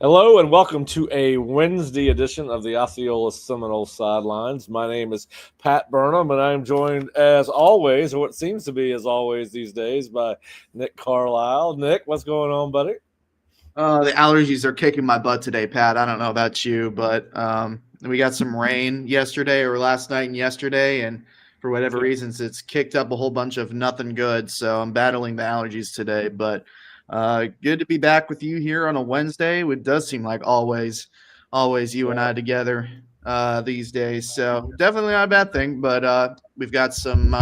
Hello and welcome to a Wednesday edition of the Osceola Seminole Sidelines. My name is Pat Burnham, and I'm joined, as always, or what seems to be as always these days, by Nick Carlisle. Nick, what's going on, buddy? The allergies are kicking my butt today, Pat. I don't know about you, but we got some rain yesterday or last night and yesterday, and for whatever Okay. reasons, it's kicked up a whole bunch of nothing good. So I'm battling the allergies today, but good to be back with you here on a Wednesday. It does seem like always you and I together these days. So definitely not a bad thing, but we've got some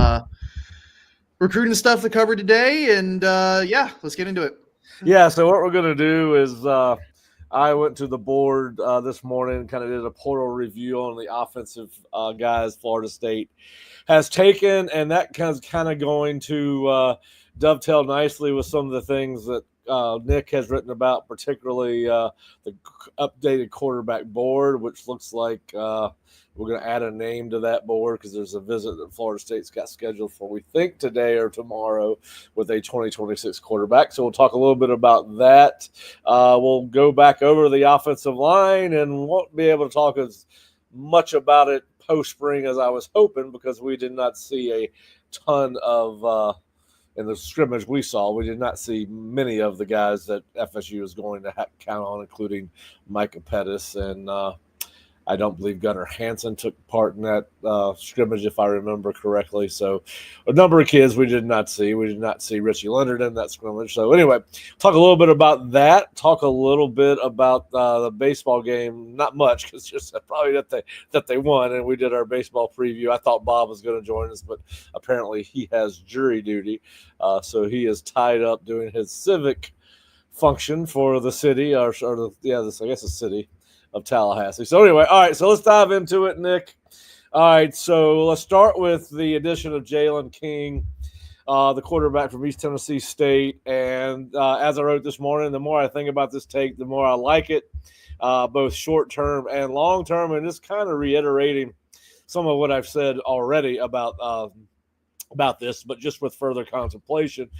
recruiting stuff to cover today, and yeah, let's get into it. Yeah, so what we're going to do is I went to the board this morning, kind of did a portal review on the offensive guys Florida State has taken, and that kind of going to dovetail nicely with some of the things that Nick has written about, particularly the updated quarterback board, which looks like we're going to add a name to that board because there's a visit that Florida State's got scheduled for, we think, today or tomorrow with a 2026 quarterback. So we'll talk a little bit about that. We'll go back over the offensive line and won't be able to talk as much about it post spring as I was hoping, because we did not see a ton of in the scrimmage we saw. We did not see many of the guys that FSU is going to count on, including Micah Pettis, and I don't believe Gunnar Hansen took part in that scrimmage, if I remember correctly. So a number of kids we did not see. We did not see Richie Leonard in that scrimmage. So anyway, talk a little bit about that. Talk a little bit about the baseball game. Not much, because just probably that they won, and we did our baseball preview. I thought Bob was going to join us, but apparently he has jury duty. So he is tied up doing his civic function for the city, I guess the city of Tallahassee. So anyway, all right, so let's dive into it, Nick. All right, so let's start with the addition of Jalen King, the quarterback from East Tennessee State. And as I wrote this morning, the more I think about this take, the more I like it, both short-term and long-term, and just kind of reiterating some of what I've said already about this, but just with further contemplation.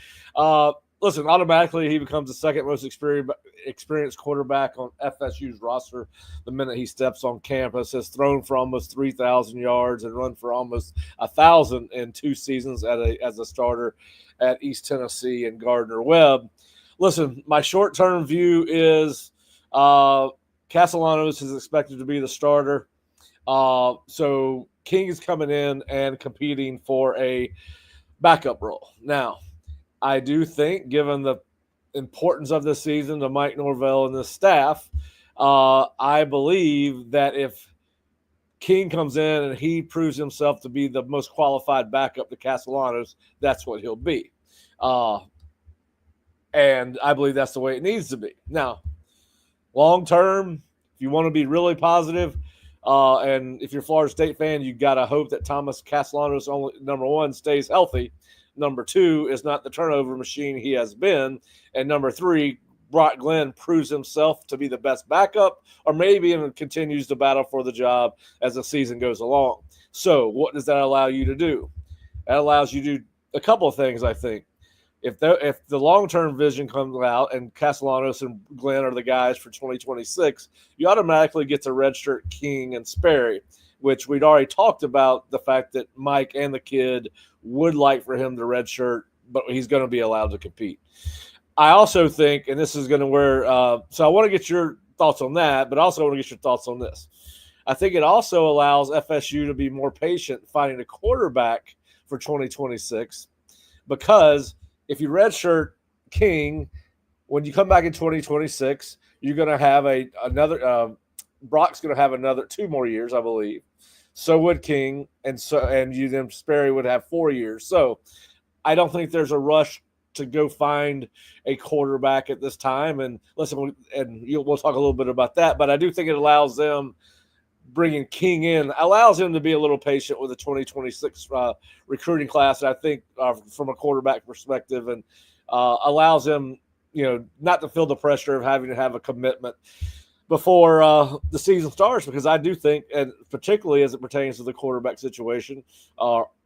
Listen, automatically he becomes the second most experienced quarterback on FSU's roster the minute he steps on campus. Has thrown for almost 3,000 yards and run for almost 1,000 in 2 seasons as a starter at East Tennessee and Gardner-Webb. Listen, my short-term view is Castellanos is expected to be the starter. So King is coming in and competing for a backup role. Now, I do think, given the importance of this season to Mike Norvell and the staff, I believe that if King comes in and he proves himself to be the most qualified backup to Castellanos, that's what he'll be. And I believe that's the way it needs to be. Now, long term, if you want to be really positive, and if you're a Florida State fan, you got to hope that Thomas Castellanos, only number one, stays healthy. Number two, is not the turnover machine he has been. And number three, Brock Glenn proves himself to be the best backup, or maybe even continues to battle for the job as the season goes along. So what does that allow you to do? That allows you to do a couple of things, I think. If the long-term vision comes out and Castellanos and Glenn are the guys for 2026, you automatically get to redshirt King and Sperry, which we'd already talked about the fact that Mike and the kid would like for him to redshirt, but he's going to be allowed to compete. I also think, and this is going to where so I want to get your thoughts on that, but also I want to get your thoughts on this. I think it also allows FSU to be more patient finding a quarterback for 2026, because if you redshirt King, when you come back in 2026, you're going to have another Brock's going to have another 2 more years, I believe. So would King, and Sperry would have 4 years. So I don't think there's a rush to go find a quarterback at this time. And listen, we'll talk a little bit about that, but I do think it allows them, bringing King in, allows him to be a little patient with the 2026 recruiting class. And I think from a quarterback perspective, and allows him, not to feel the pressure of having to have a commitment before the season starts, because I do think, and particularly as it pertains to the quarterback situation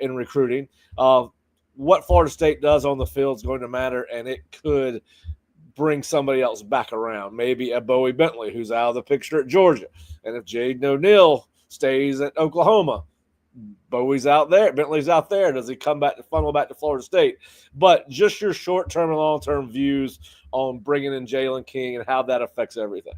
in recruiting, what Florida State does on the field is going to matter, and it could bring somebody else back around. Maybe a Bowie Bentley, who's out of the picture at Georgia. And if Jaden O'Neal stays at Oklahoma, Bowie's out there, Bentley's out there. Does he come back to funnel back to Florida State? But just your short-term and long-term views on bringing in Jalen King and how that affects everything.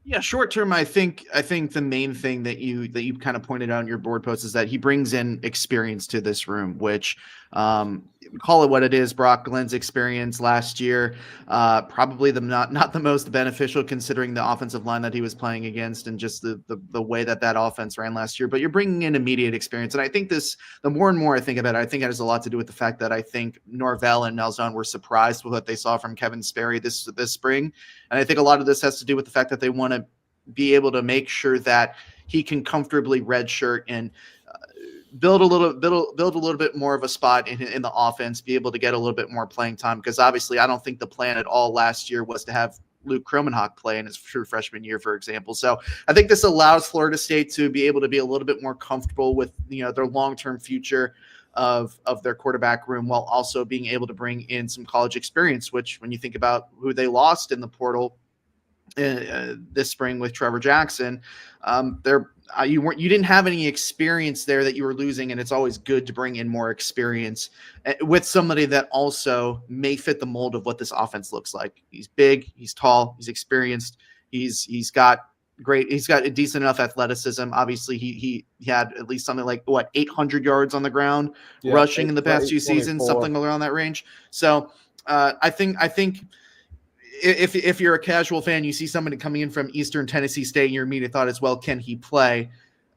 Yeah, short term, I think the main thing that you kind of pointed out in your board post is that he brings in experience to this room, which call it what it is. Brock Glenn's experience last year, probably not the most beneficial considering the offensive line that he was playing against and just the way that offense ran last year. But you're bringing in immediate experience, and I think the more and more I think about it, I think it has a lot to do with the fact that I think Norvell and Malzahn were surprised with what they saw from Kevin Sperry this spring, and I think a lot of this has to do with the fact that they want to be able to make sure that he can comfortably redshirt and build a little bit more of a spot in the offense, be able to get a little bit more playing time. Because obviously, I don't think the plan at all last year was to have Luke Kromenhoek play in his true freshman year, for example. So I think this allows Florida State to be able to be a little bit more comfortable with their long-term future of their quarterback room, while also being able to bring in some college experience. Which, when you think about who they lost in the portal this spring with Trevor Jackson, you didn't have any experience there that you were losing, and it's always good to bring in more experience with somebody that also may fit the mold of what this offense looks like. He's big, he's tall, he's experienced, he's got a decent enough athleticism. Obviously, he had at least something like 800 yards on the ground rushing in the past few seasons, something around that range. So I think. If you're a casual fan, you see somebody coming in from Eastern Tennessee State, and your immediate thought is, well, can he play?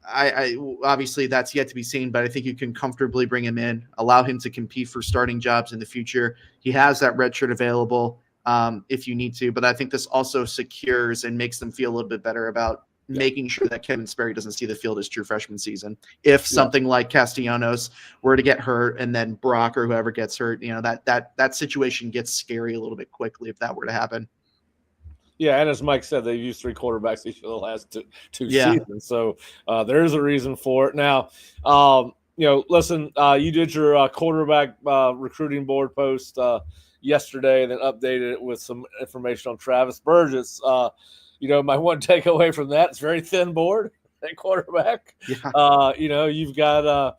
I obviously that's yet to be seen, but I think you can comfortably bring him in, allow him to compete for starting jobs in the future. He has that red shirt available if you need to, but I think this also secures and makes them feel a little bit better about making sure that Kevin Sperry doesn't see the field as true freshman season. If something like Castellanos were to get hurt, and then Brock or whoever gets hurt, that situation gets scary a little bit quickly if that were to happen. Yeah, and as Mike said, they've used 3 quarterbacks each of the last two seasons, so there's a reason for it. Now, listen, you did your quarterback recruiting board post yesterday, and then updated it with some information on Travis Burgess. My one takeaway from that is very thin board at quarterback. Yeah. You've got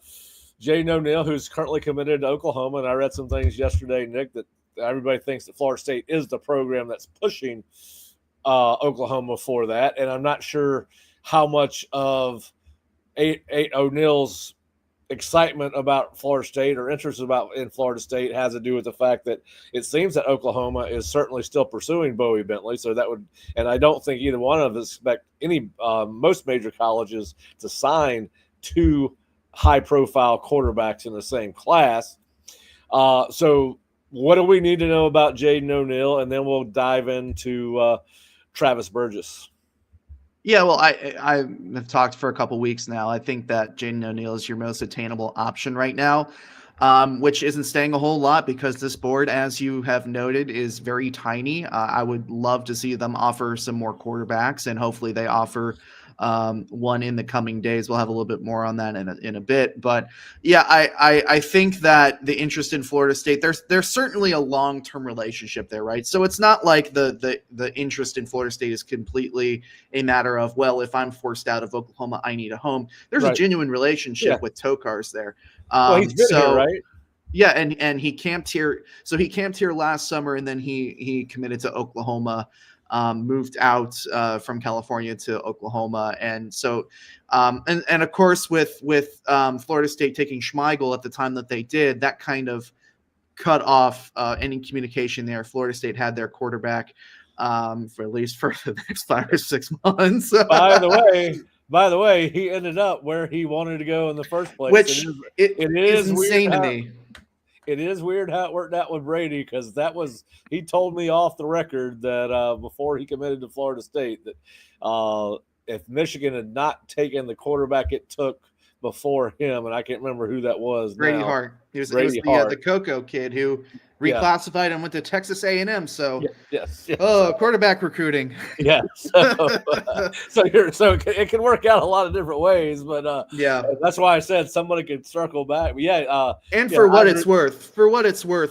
Jaden O'Neal, who's currently committed to Oklahoma, and I read some things yesterday, Nick, that everybody thinks that Florida State is the program that's pushing Oklahoma for that, and I'm not sure how much of eight O'Neal's excitement about Florida State or interest in Florida State has to do with the fact that it seems that Oklahoma is certainly still pursuing Bowie Bentley. So that would, and I don't think either one of us expect most major colleges to sign 2 high-profile quarterbacks in the same class. So what do we need to know about Jaden O'Neal? And then we'll dive into Travis Burgess. Yeah, well, I have talked for a couple weeks now. I think that Jaden O'Neal is your most attainable option right now, which isn't saying a whole lot because this board, as you have noted, is very tiny. I would love to see them offer some more quarterbacks, and hopefully they offer one in the coming days. We'll have a little bit more on that in a bit. But yeah, I think that the interest in Florida State, there's certainly a long-term relationship there, right? So it's not like the interest in Florida State is completely a matter of, well, if I'm forced out of Oklahoma, I need a home. There's a genuine relationship with Tokars there. Well, he's been here, right? Yeah, and he camped here. So he camped here last summer, and then he committed to Oklahoma. Moved out from California to Oklahoma, and so and of course with Florida State taking Schmeigel at the time that they did, that kind of cut off any communication there. Florida State had their quarterback for at least for the next 5 or 6 months. By the way, he ended up where he wanted to go in the first place, which it is insane to me. It is weird how it worked out with Brady, because he told me off the record that before he committed to Florida State that if Michigan had not taken the quarterback it took before him, and I can't remember who that was. Brady now. Hart. It was Brady Hart. The Coco kid who reclassified and went to Texas A&M. So, yes. quarterback recruiting. Yeah. So it can work out a lot of different ways, but that's why I said somebody could circle back. But and for what it's worth,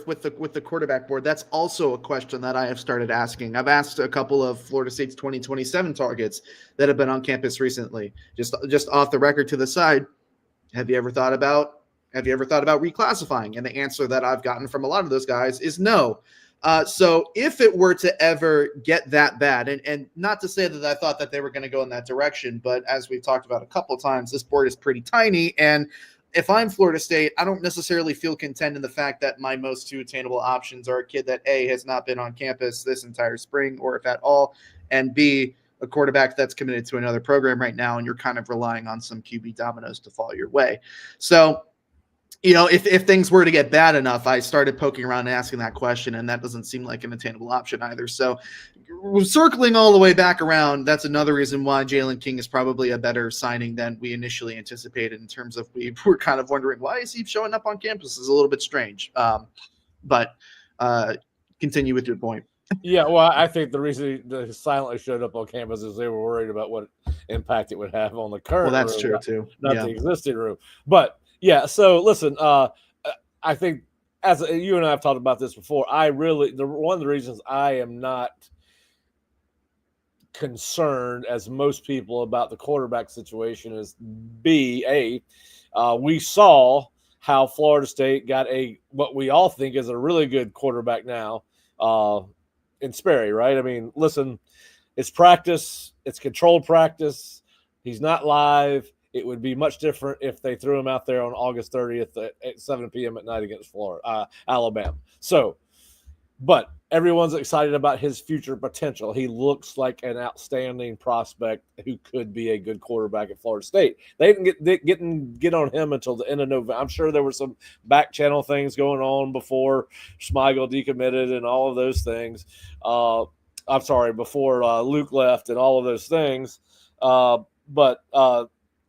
with the quarterback board, that's also a question that I have started asking. I've asked a couple of Florida State's 2027 targets that have been on campus recently, just off the record to the side. Have you ever thought about reclassifying? And the answer that I've gotten from a lot of those guys is no. So if it were to ever get that bad, and not to say that I thought that they were going to go in that direction, but as we've talked about a couple of times, this board is pretty tiny. And if I'm Florida State, I don't necessarily feel content in the fact that my most two attainable options are a kid that A, has not been on campus this entire spring, or if at all, and B, a quarterback that's committed to another program right now, and you're kind of relying on some QB dominoes to fall your way. So, if things were to get bad enough, I started poking around and asking that question, and that doesn't seem like an attainable option either. So, circling all the way back around, that's another reason why Jalen King is probably a better signing than we initially anticipated, in terms of we were kind of wondering, why is he showing up on campus? Is a little bit strange. But continue with your point. Yeah, well, I think the reason they silently showed up on campus is they were worried about what impact it would have on the current room. Well, that's room, true, too. Not the existing room. But, so listen, I think, as you and I have talked about this before, one of the reasons I am not concerned, as most people, about the quarterback situation is we saw how Florida State got what we all think is a really good quarterback now, in Sperry, right? I mean, listen, it's practice. It's controlled practice. He's not live. It would be much different if they threw him out there on August 30th at 7 p.m. at night against Alabama. So, but everyone's excited about his future potential. He looks like an outstanding prospect who could be a good quarterback at Florida State. They didn't get on him until the end of November. I'm sure there were some back channel things going on before Schmeigel decommitted and all of those things. Before Luke left and all of those things.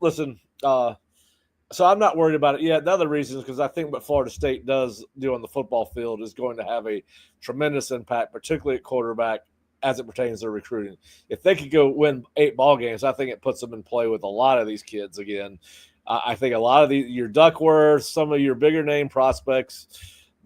Listen, so I'm not worried about it. Yeah, the other reason is because I think what Florida State does do on the football field is going to have a tremendous impact, particularly at quarterback, as it pertains to recruiting. If they could go win 8 ball games, I think it puts them in play with a lot of these kids again. I think a lot of your Duckworth, some of your bigger name prospects,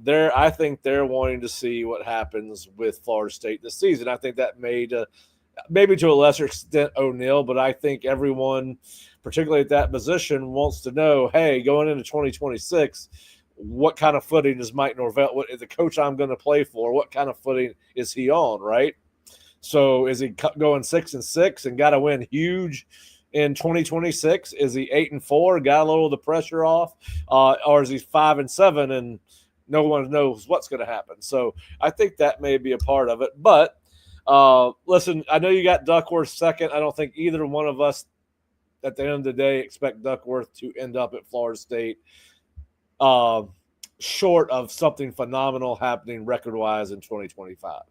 I think they're wanting to see what happens with Florida State this season. I think that maybe to a lesser extent O'Neal, but I think everyone, particularly at that position, wants to know, hey, going into 2026, what kind of footing is Mike Norvell, what is the coach I'm going to play for, what kind of footing is he on, right? So is he going 6-6 and got to win huge in 2026? Is he 8-4, got a little of the pressure off, or is he 5-7 and no one knows what's going to happen? So I think that may be a part of it. But listen, I know you got Duckworth second. I don't think either one of us at the end of the day expect Duckworth to end up at Florida State, short of something phenomenal happening record-wise in 2025.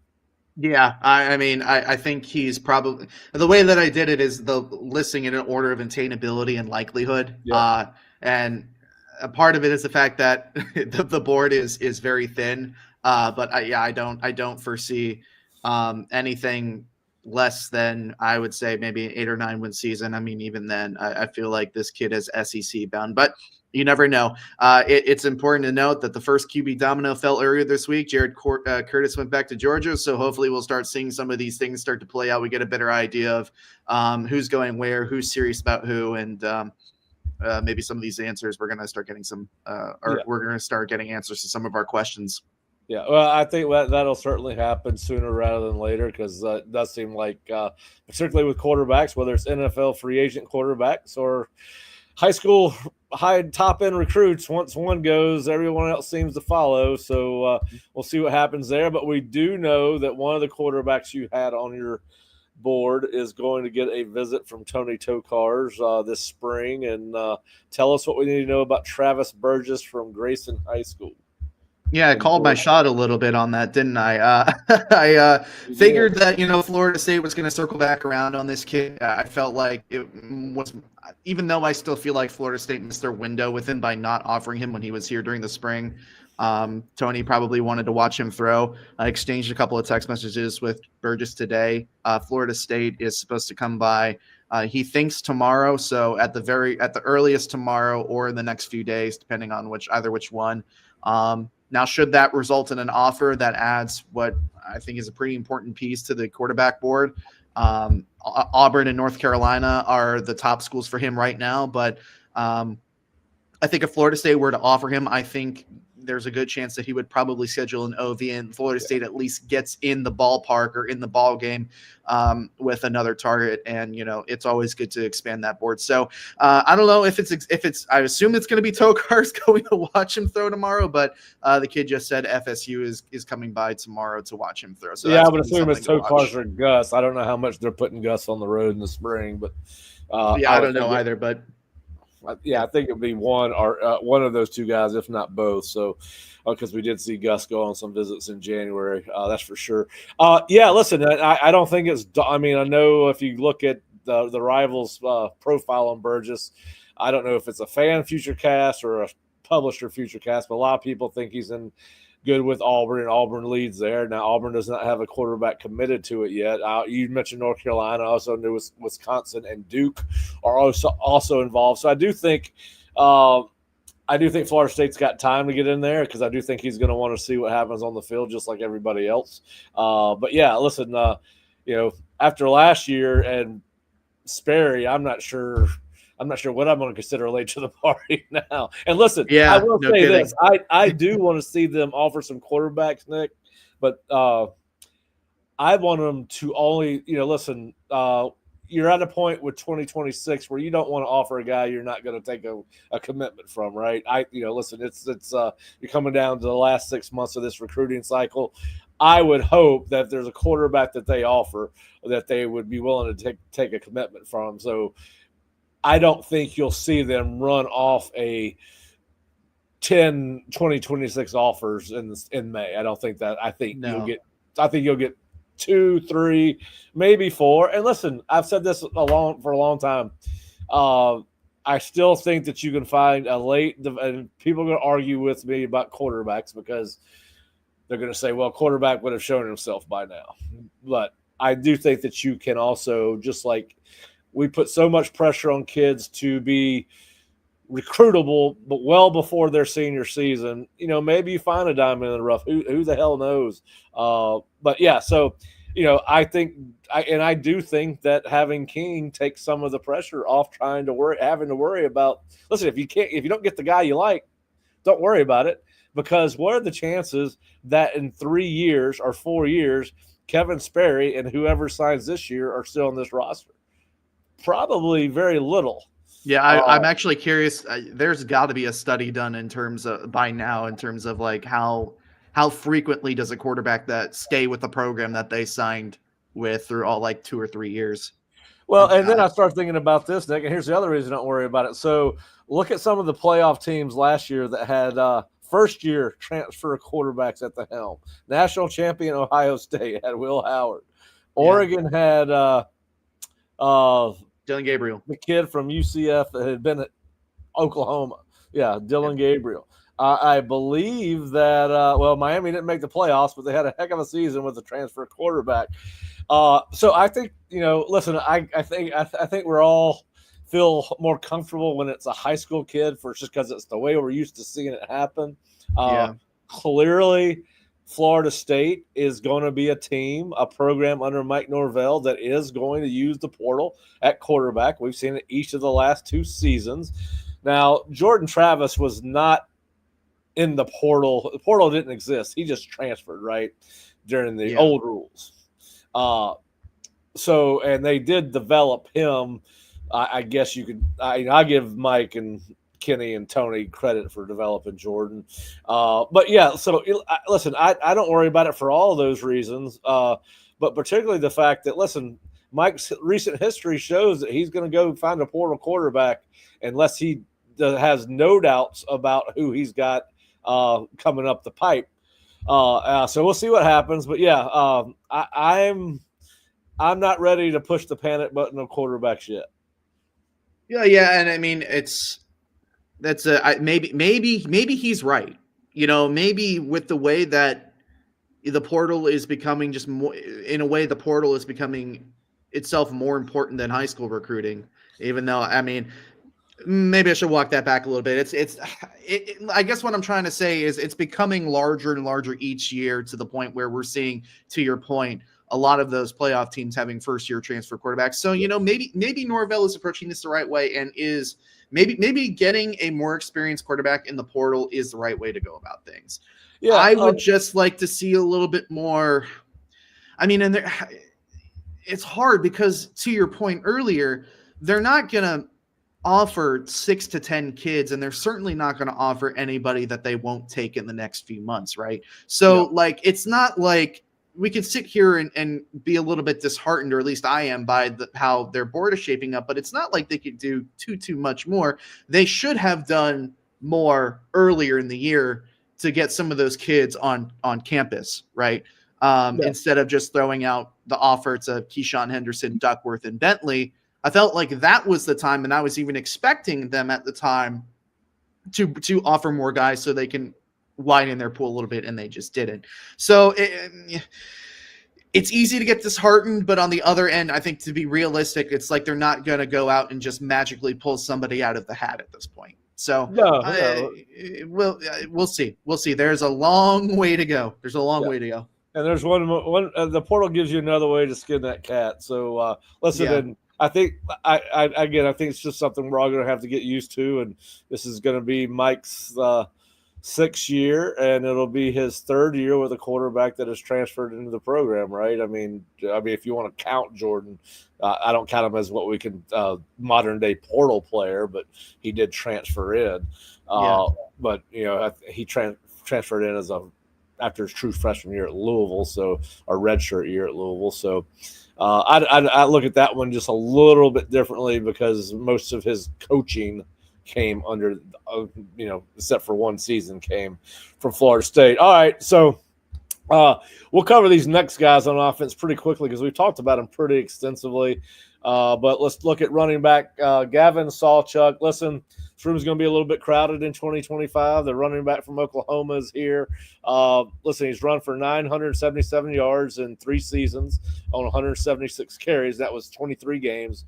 Yeah, I think he's probably – the way that I did it is the listing in an order of attainability and likelihood. Yeah. And a part of it is the fact that the board is very thin. But I don't foresee anything less than, I would say, maybe an 8 or 9 win season. I mean, even then, I feel like this kid is SEC bound, but you never know. It's important to note that the first QB domino fell earlier this week. Jared Curtis went back to Georgia, so hopefully we'll start seeing some of these things start to play out. We get a better idea of who's going where, who's serious about who, and maybe some of these answers we're going to start getting we're going to start getting answers to some of our questions. Yeah, well, I think that'll certainly happen sooner rather than later, because it does seem like, particularly with quarterbacks, whether it's NFL free agent quarterbacks or high school top-end recruits, once one goes, everyone else seems to follow. So we'll see what happens there. But we do know that one of the quarterbacks you had on your board is going to get a visit from Tony Tokars this spring. And tell us what we need to know about Travis Burgess from Grayson High School. Yeah, I in called my Georgia. shot a little bit on that, didn't I? I You figured did. that Florida State was going to circle back around on this kid. I felt like it was, even though I still feel like Florida State missed their window with him by not offering him when he was here during the spring. Tony probably wanted to watch him throw. I exchanged a couple of text messages with Burgess today. Florida State is supposed to come by. He thinks tomorrow, so at the earliest tomorrow or in the next few days, depending on which one. Now, should that result in an offer that adds what I think is a pretty important piece to the quarterback board? Auburn and North Carolina are the top schools for him right now, but I think if Florida State were to offer him, I think there's a good chance that he would probably schedule an OV, and Florida State at least gets in the ballpark or in the ball game with another target. And it's always good to expand that board. So I don't know if it's. I assume it's going to be Tokar's going to watch him throw tomorrow, but the kid just said FSU is coming by tomorrow to watch him throw. So Yeah, that's I would assume it's something to watch. Tokars or Gus. I don't know how much they're putting Gus on the road in the spring, but Yeah, I I would don't know think either, but yeah, I think it'd be one or one of those two guys, if not both. So, because we did see Gus go on some visits in January, that's for sure. Yeah, listen, I don't think it's. I mean, I know if you look at the rivals' profile on Burgess, I don't know if it's a fan future cast or a publisher future cast, but a lot of people think he's in good with Auburn, and Auburn leads there. Now, Auburn does not have a quarterback committed to it yet. You mentioned North Carolina. I also knew Wisconsin and Duke are also involved. So I do think Florida State's got time to get in there because I do think he's going to want to see what happens on the field, just like everybody else. But yeah, listen, after last year and Sperry, I'm not sure what I'm going to consider late to the party now. And listen, I yeah, will no say kidding. this: I do want to see them offer some quarterbacks, Nick, but I want them to only, listen. You're at a point with 2026 where you don't want to offer a guy you're not going to take a commitment from, right? Listen, it's you're coming down to the last 6 months of this recruiting cycle. I would hope that if there's a quarterback that they offer, that they would be willing to take a commitment from. So I don't think you'll see them run off a 10, 2026 offers in May. I don't think that. I think No. you'll get 2, 3, maybe 4. And listen, I've said this for a long time. I still think that you can find a late, and people are going to argue with me about quarterbacks because they're going to say, well, quarterback would have shown himself by now. But I do think that you can also, just like we put so much pressure on kids to be recruitable, but well before their senior season, maybe you find a diamond in the rough. Who the hell knows? But yeah, so I do think that having King takes some of the pressure off having to worry about. Listen, if you don't get the guy you like, don't worry about it, because what are the chances that in 3 years or 4 years, Kevin Sperry and whoever signs this year are still on this roster? Probably very little. Yeah, I'm actually curious. There's got to be a study done in terms of like how frequently does a quarterback that stay with the program that they signed with through all like 2 or 3 years. Well, and then I start thinking about this, Nick, and here's the other reason don't worry about it. So look at some of the playoff teams last year that had first-year transfer quarterbacks at the helm. National champion Ohio State had Will Howard. Oregon had Dylan Gabriel, the kid from UCF that had been at Oklahoma. Yeah, Dylan Gabriel. I believe that Miami didn't make the playoffs, but they had a heck of a season with a transfer quarterback. So I think listen, I think we're all feel more comfortable when it's a high school kid just because it's the way we're used to seeing it happen. Clearly, Florida State is going to be a program under Mike Norvell that is going to use the portal at quarterback. We've seen it each of the last 2 seasons. Now, Jordan Travis was not in the portal. The portal didn't exist. He just transferred, right, during the old rules. And they did develop him. I guess you could. I give Mike and Kenny and Tony credit for developing Jordan. But yeah, so listen, I don't worry about it for all of those reasons, but particularly the fact that, listen, Mike's recent history shows that he's going to go find a portal quarterback unless he has no doubts about who he's got coming up the pipe. So we'll see what happens. But yeah, I'm not ready to push the panic button on quarterbacks yet. Yeah, and I mean maybe he's right. Maybe with the way that the portal is becoming just more in a way, the portal is becoming itself more important than high school recruiting. Even though, I mean, maybe I should walk that back a little bit. I guess what I'm trying to say is it's becoming larger and larger each year to the point where we're seeing, to your point, a lot of those playoff teams having first year transfer quarterbacks. So, maybe Norvell is approaching this the right way and is maybe getting a more experienced quarterback in the portal is the right way to go about things. Yeah, I would just like to see a little bit more. I mean, it's hard because, to your point earlier, they're not going to offer 6 to 10 kids, and they're certainly not going to offer anybody that they won't take in the next few months, right? So, it's not like we can sit here and be a little bit disheartened, or at least I am, by how their board is shaping up, but it's not like they could do too much more. They should have done more earlier in the year to get some of those kids on campus, right? Instead of just throwing out the offer to Keyshawn Henderson, Duckworth, and Bentley. I felt like that was the time, and I was even expecting them at the time to offer more guys so they can widen their pool a little bit, and they just didn't. So it's easy to get disheartened, but on the other end, I think, to be realistic, it's like they're not going to go out and just magically pull somebody out of the hat at this point. So we'll see. We'll see. There's a long way to go. Way to go. And there's one. The portal gives you another way to skin that cat. So listen, and I think I think it's just something we're all going to have to get used to. And this is going to be Mike's 6th year, and it'll be his 3rd year with a quarterback that is transferred into the program, right? I mean, if you want to count Jordan, I don't count him as what we can modern day portal player, but he did transfer in. But he transferred in after his true freshman year at Louisville, so a redshirt year at Louisville. So I look at that one just a little bit differently because most of his coaching came under, except for one season, came from Florida State. All right, so we'll cover these next guys on offense pretty quickly because we've talked about them pretty extensively. But let's look at running back Gavin Sawchuk. Listen, this room is going to be a little bit crowded in 2025. The running back from Oklahoma is here. Listen, he's run for 977 yards in 3 seasons on 176 carries. That was 23 games.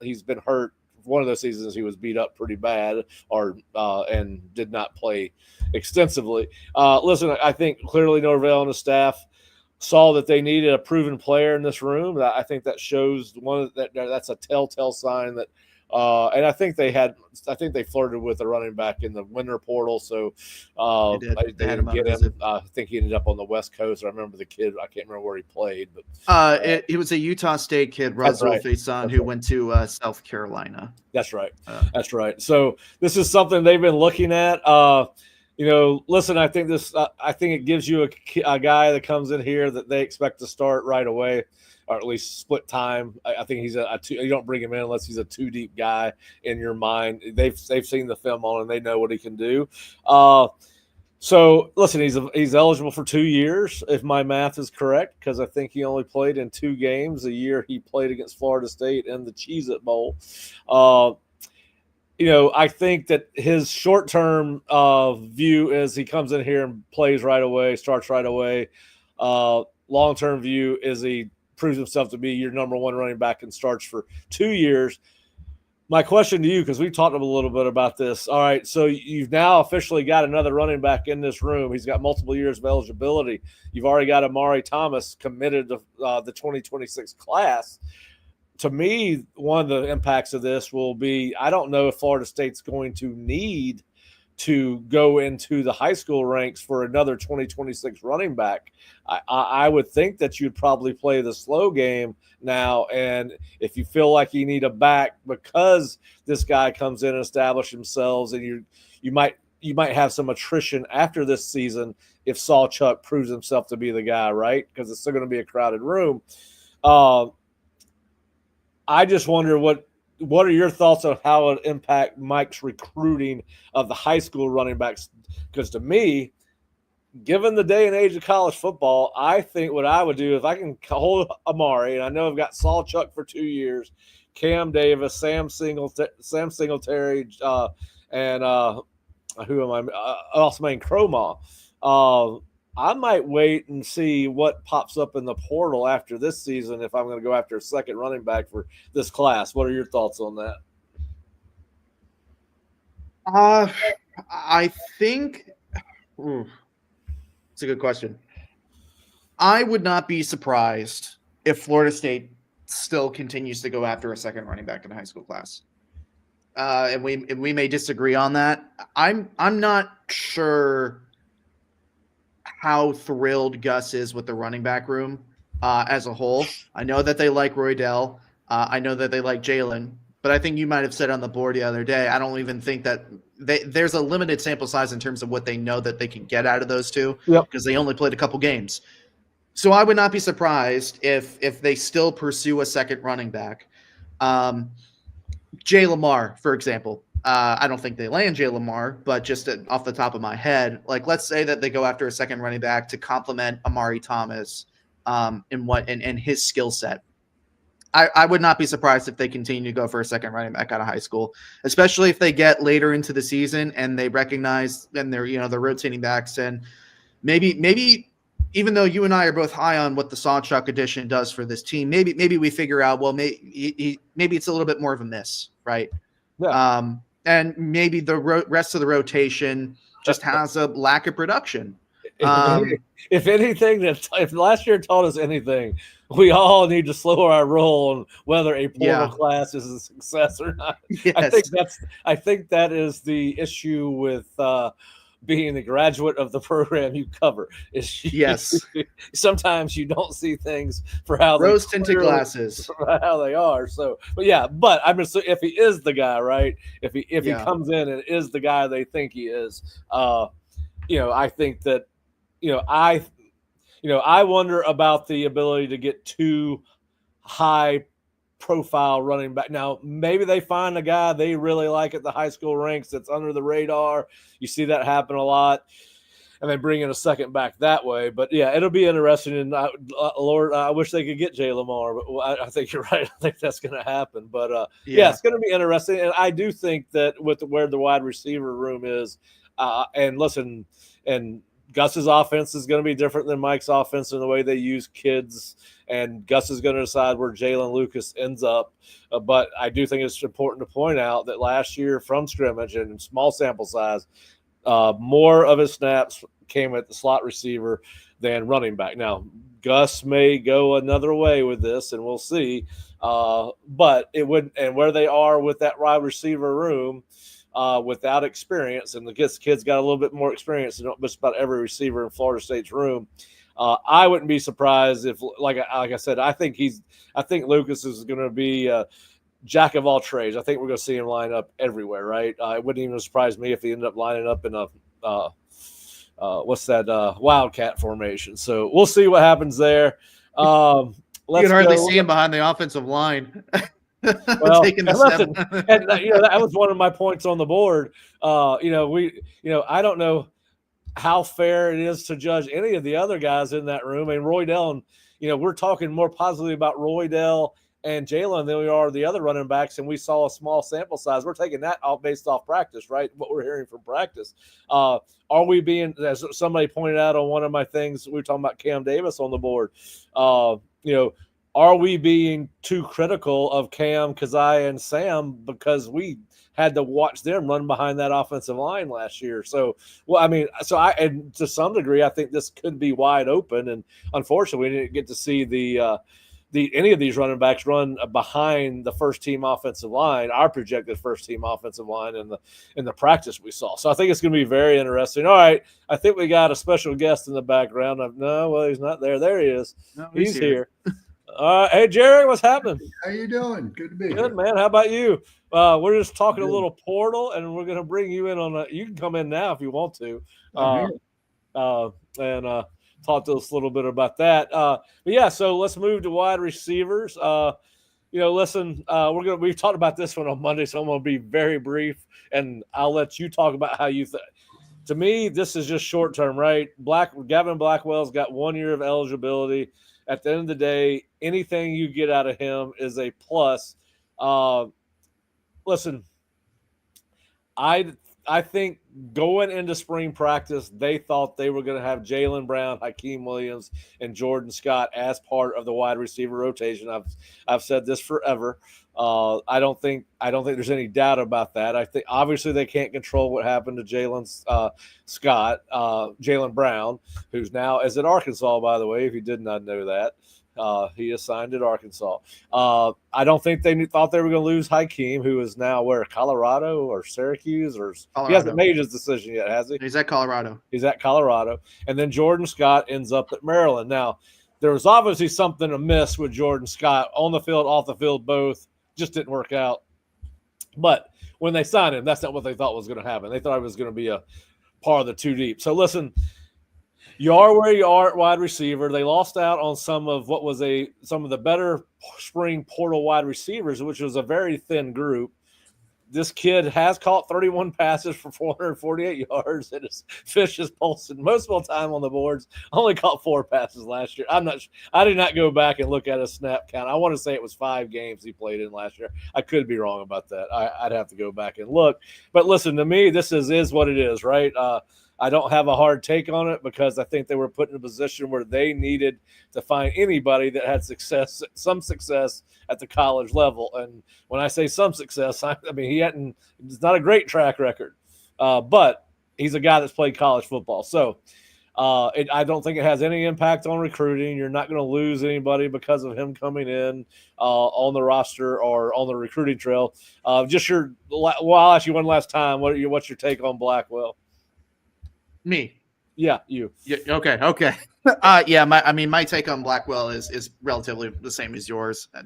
He's been hurt. One of those seasons he was beat up pretty bad and did not play extensively. Listen, I think clearly Norvell and the staff saw that they needed a proven player in this room. I think that shows that's a telltale sign that and I think they flirted with a running back in the winter portal. So they didn't get him. I think he ended up on the West Coast. I remember the kid. I can't remember where he played, but it was a Utah State kid, Russell Faison, who went to South Carolina. That's right. That's right. So this is something they've been looking at. Listen, I think it gives you a guy that comes in here that they expect to start right away, or at least split time. I think he's you don't bring him in unless he's a 2-deep guy in your mind. They've seen the film on him. They know what he can do. So listen, he's eligible for 2 years if my math is correct, because I think he only played in 2 games a year. He played against Florida State in the Cheez-It Bowl. I think that his short-term view is he comes in here and plays right away, starts right away. Long-term view is he proves himself to be your number 1 running back and starts for 2 years. My question to you, because we talked a little bit about this. All right, so you've now officially got another running back in this room. He's got multiple years of eligibility. You've already got Amari Thomas committed to the 2026 class. To me, one of the impacts of this will be, I don't know if Florida State's going to need to go into the high school ranks for another 2026 running back. I would think that you'd probably play the slow game now. And if you feel like you need a back because this guy comes in and establishes themselves, and you might have some attrition after this season if Sawchuk proves himself to be the guy, right? Because it's still going to be a crowded room. I just wonder what what are your thoughts on how it impact Mike's recruiting of the high school running backs? Because to me, given the day and age of college football, I think what I would do if I can hold Amari, and I know I've got Sawchuk for 2 years, Cam Davis, Sam Singletary, and who am I? Also, named Cromall. I might wait and see what pops up in the portal after this season if I'm going to go after a second running back for this class. What are your thoughts on that? I think it's a good question. I would not be surprised if Florida State still continues to go after a second running back in the high school class. And we may disagree on that. I'm not sure how thrilled Gus is with the running back room as a whole. I know that they like Roydell. I know that they like Jalen. But I think you might have said on the board the other day, I don't even think that there's a limited sample size in terms of what they know that they can get out of those two because they only played a couple games. So I would not be surprised if they still pursue a second running back. Jay Lamar, for example. I don't think they land Jay Lamar, but just off the top of my head, like let's say that they go after a second running back to complement Amari Thomas in his skill set. I would not be surprised if they continue to go for a second running back out of high school, especially if they get later into the season and they recognize and they're rotating backs, and maybe even though you and I are both high on what the Sawchuk addition does for this team, maybe we figure out, well, maybe it's a little bit more of a miss, right? Yeah. And maybe the rest of the rotation just has a lack of production. If anything, if last year taught us anything, we all need to slow our roll on whether a portal class is a success or not. Yes. I think that is the issue with being the graduate of the program you cover. Yes. Sometimes you don't see things for how rose tinted glasses, how they are. So, but I'm just, if he is the guy, right? If he comes in and is the guy they think he is, I think that, I wonder about the ability to get two high profile running back. Now, maybe they find a guy they really like at the high school ranks that's under the radar. You see that happen a lot, and they bring in a second back that way. But yeah, it'll be interesting. And Lord, I wish they could get Jay Lamar, but I think you're right. I think that's going to happen. But it's going to be interesting. And I do think that with where the wide receiver room is, and Gus's offense is going to be different than Mike's offense in the way they use kids, and Gus is going to decide where Jalen Lucas ends up. But I do think it's important to point out that last year from scrimmage and small sample size, more of his snaps came at the slot receiver than running back. Now, Gus may go another way with this, and we'll see. But it would, and where they are with that wide receiver room, without experience, and the kids got a little bit more experience than just about every receiver in Florida State's room. I wouldn't be surprised if, like I said, I think Lucas is going to be a jack of all trades. I think we're going to see him line up everywhere, right? It wouldn't even surprise me if he ended up lining up in a wildcat formation. So we'll see what happens there. You can hardly see him behind the offensive line. Well, and that was one of my points on the board. I don't know how fair it is to judge any of the other guys in that room. And Roydell, and we're talking more positively about Roydell and Jalen than we are the other running backs, and we saw a small sample size. We're taking that all based off practice, right? What we're hearing from practice. Are we being, as somebody pointed out on one of my things, we were talking about Cam Davis on the board. Are we being too critical of Cam, Keziah, and Sam because we had to watch them run behind that offensive line last year? So, and to some degree, I think this could be wide open. And unfortunately, we didn't get to see any of these running backs run behind the first team offensive line, our projected first team offensive line in the practice we saw. So I think it's going to be very interesting. All right, I think we got a special guest in the background. He's not there. There he is. No, he's here. Hey, Jerry, what's happening? How you doing? Good to be good, man. How about you? We're just talking a little portal, and we're going to bring you in on you can come in now if you want to, and talk to us a little bit about that. So let's move to wide receivers. Listen, we've talked about this one on Monday, so I'm gonna be very brief, and I'll let you talk about how you think. To me, this is just short term, right? Gavin Blackwell's got 1 year of eligibility. At the end of the day, anything you get out of him is a plus. Uh, Listen, I I think going into spring practice, they thought they were going to have Jalen Brown, Hakeem Williams, and Jordan Scott as part of the wide receiver rotation. I've said this forever. I don't think there's any doubt about that. I think obviously they can't control what happened to Jalen Brown, who's now is at Arkansas, by the way. If you did not know that. He is signed at Arkansas. I don't think they thought they were going to lose Hakeem, who is now where, Colorado or Syracuse, or Colorado. He hasn't made his decision yet, has he? He's at Colorado. He's at Colorado, and then Jordan Scott ends up at Maryland. Now, there was obviously something amiss with Jordan Scott on the field, off the field, both. Just didn't work out. But when they signed him, that's not what they thought was going to happen. They thought it was going to be a part of the two deep. So listen. You are where you are at wide receiver. They lost out on some of the better spring portal wide receivers, which was a very thin group. This kid has caught 31 passes for 448 yards, and his fish is pulsing most of the time on the boards. Only caught 4 passes last year. I did not go back and look at his snap count. I want to say it was 5 games he played in last year. I could be wrong about that. I'd have to go back and look. But listen, to me, this is what it is, right? I don't have a hard take on it because I think they were put in a position where they needed to find anybody that had some success at the college level. And when I say some success, I mean, it's not a great track record, but he's a guy that's played college football. So I don't think it has any impact on recruiting. You're not going to lose anybody because of him coming in on the roster or on the recruiting trail. I'll ask you one last time. What's your take on Blackwell? Me. Yeah, you. Yeah, okay. My take on Blackwell is relatively the same as yours. I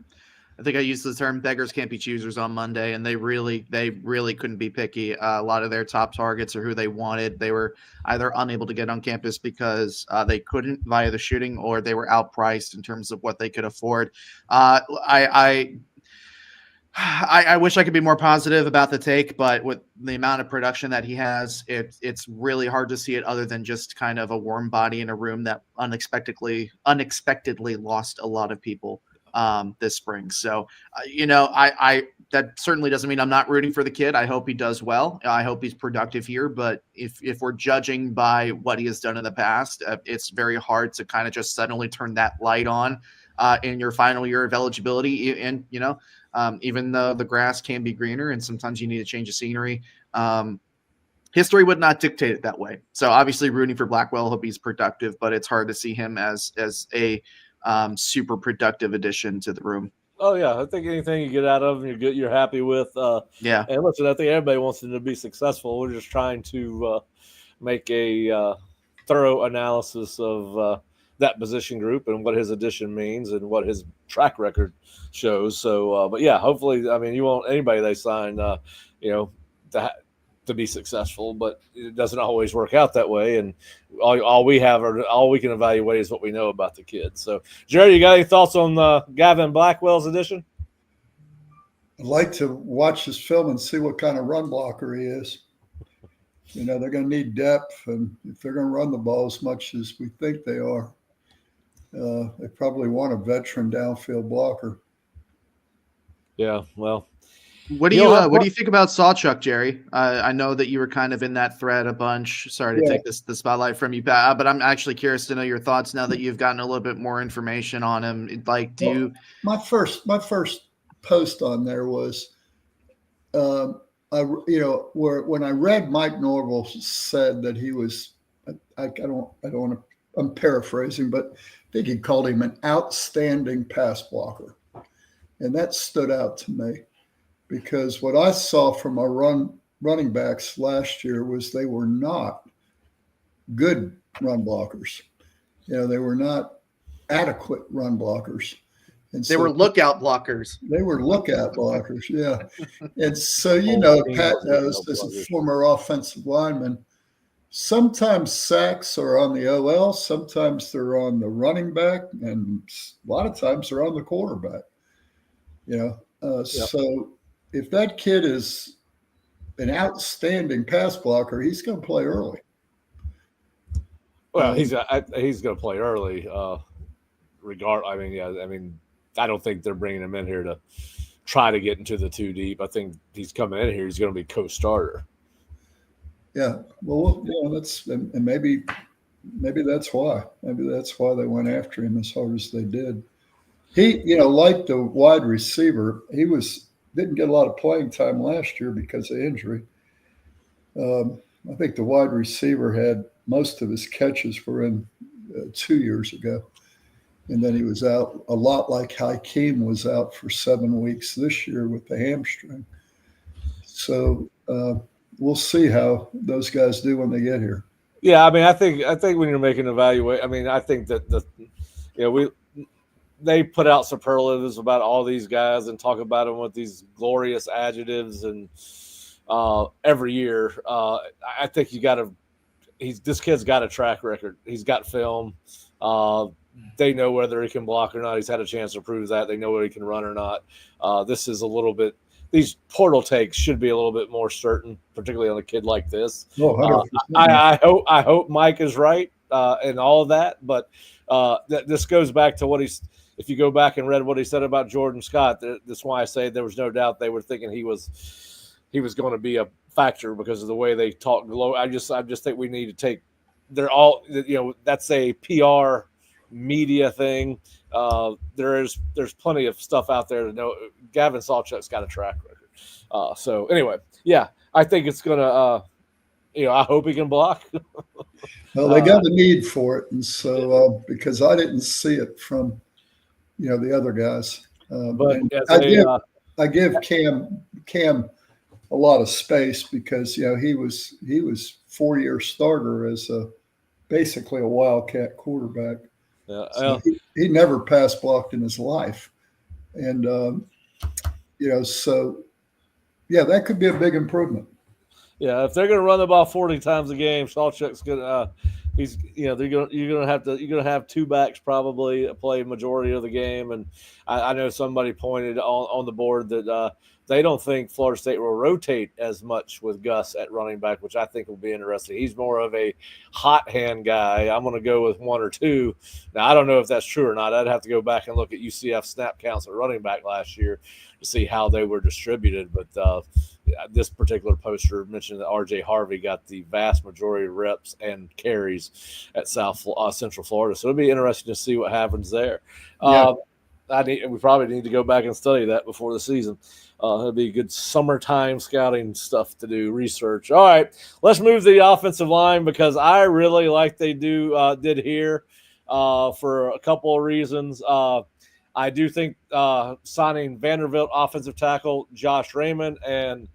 think I used the term beggars can't be choosers on Monday, and they really couldn't be picky. A lot of their top targets are who they wanted. They were either unable to get on campus because they couldn't via the shooting, or they were outpriced in terms of what they could afford. I wish I could be more positive about the take, but with the amount of production that he has, it's really hard to see it other than just kind of a warm body in a room that unexpectedly lost a lot of people this spring. So, I that certainly doesn't mean I'm not rooting for the kid. I hope he does well. I hope he's productive here. But if we're judging by what he has done in the past, it's very hard to kind of just suddenly turn that light on in your final year of eligibility. And, even though the grass can be greener and sometimes you need a change of scenery, history would not dictate it that way. So obviously rooting for Blackwell, hope he's productive, but it's hard to see him as a super productive addition to the room. Oh yeah, I think anything you get out of him, you're happy with. Yeah. And listen, I think everybody wants him to be successful. We're just trying to make a thorough analysis of that position group and what his addition means and what his track record shows. So, but yeah, hopefully, you want anybody they sign, to be successful, but it doesn't always work out that way. And all we can evaluate is what we know about the kid. So, Jerry, you got any thoughts on Gavin Blackwell's addition? I'd like to watch this film and see what kind of run blocker he is. They're going to need depth, and if they're going to run the ball as much as we think they are, they probably want a veteran downfield blocker. Yeah, well. What do you think about Sawchuk, Jerry? I know that you were kind of in that thread a bunch. Sorry to take the spotlight from you, but I'm actually curious to know your thoughts now that you've gotten a little bit more information on him. My first post on there was, when I read Mike Norvell said that he was, I'm paraphrasing, but I think he called him an outstanding pass blocker, and that stood out to me. Because what I saw from our running backs last year was they were not good run blockers. They were not adequate run blockers. And they were lookout blockers. They were lookout blockers, yeah. And so, Pat knows as a former offensive lineman, sometimes sacks are on the OL, sometimes they're on the running back, and a lot of times they're on the quarterback. You know, Yep. so if that kid is an outstanding pass blocker, he's going to play early. Well, And he's going to play early. I mean, yeah. I mean, I don't think they're bringing him in here to try to get into the two deep. I think he's coming in here. He's going to be co-starter. yeah, well, that's and maybe that's why. Maybe that's why they went after him as hard as they did. He, like the wide receiver, didn't get a lot of playing time last year because of injury. I think the wide receiver had most of his catches were in 2 years ago, and then he was out a lot like Hakeem was out for 7 weeks this year with the hamstring. So we'll see how those guys do when they get here. Yeah, I mean, I think when you're making an evaluation, I mean, I think that they put out superlatives about all these guys and talk about them with these glorious adjectives and every year. I think this kid's got a track record. He's got film. They know whether he can block or not. He's had a chance to prove that. They know whether he can run or not. This is a little bit. These portal takes should be a little bit more certain, particularly on a kid like this. Oh, 100%. I hope Mike is right in all of that, but this goes back to what he's. If you go back and read what he said about Jordan Scott, that's why I say there was no doubt they were thinking he was going to be a factor because of the way they talk. I just think we need to take. They're all that's a PR media thing. There's plenty of stuff out there to know. Gavin Sawchuk's got a track record. So anyway, yeah, I think it's gonna. I hope he can block. Well, they got the need for it, and so because I didn't see it from the other guys, but I give Cam a lot of space because he was 4-year starter as basically a wildcat quarterback. Yeah, so he never pass blocked in his life, and so yeah, that could be a big improvement. Yeah, if they're going to run the ball 40 times a game, Sawchuk's going to. You're gonna have two backs probably play majority of the game, and I know somebody pointed on the board that they don't think Florida State will rotate as much with Gus at running back, which I think will be interesting. He's more of a hot hand guy. I'm going to go with one or two. Now I don't know if that's true or not. I'd have to go back and look at UCF snap counts at running back last year to see how they were distributed, but. This particular poster mentioned that R.J. Harvey got the vast majority of reps and carries at Central Florida. So it'll be interesting to see what happens there. Yeah. We probably need to go back and study that before the season. It'll be good summertime scouting stuff to do, research. All right, let's move to the offensive line because I really like they did here for a couple of reasons. I do think signing Vanderbilt offensive tackle Josh Raymond, and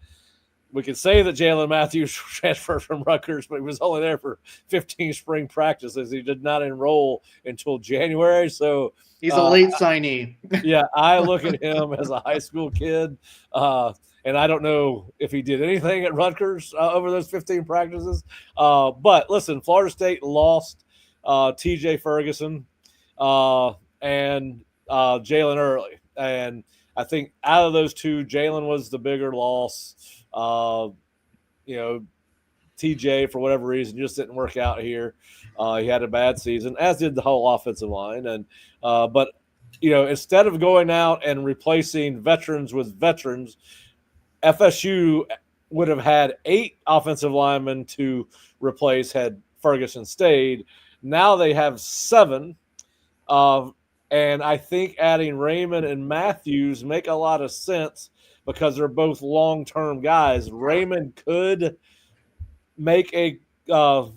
we can say that Jalen Matthews transferred from Rutgers, but he was only there for 15 spring practices. He did not enroll until January. So he's a late signee. Yeah, I look at him as a high school kid, and I don't know if he did anything at Rutgers over those 15 practices. But listen, Florida State lost T.J. Ferguson and Jalen Early. And I think out of those two, Jalen was the bigger loss. TJ, for whatever reason, just didn't work out here. He had a bad season, as did the whole offensive line. And but instead of going out and replacing veterans with veterans, FSU would have had 8 offensive linemen to replace had Ferguson stayed. Now they have 7. And I think adding Raymond and Matthews make a lot of sense because they're both long-term guys. Raymond could make a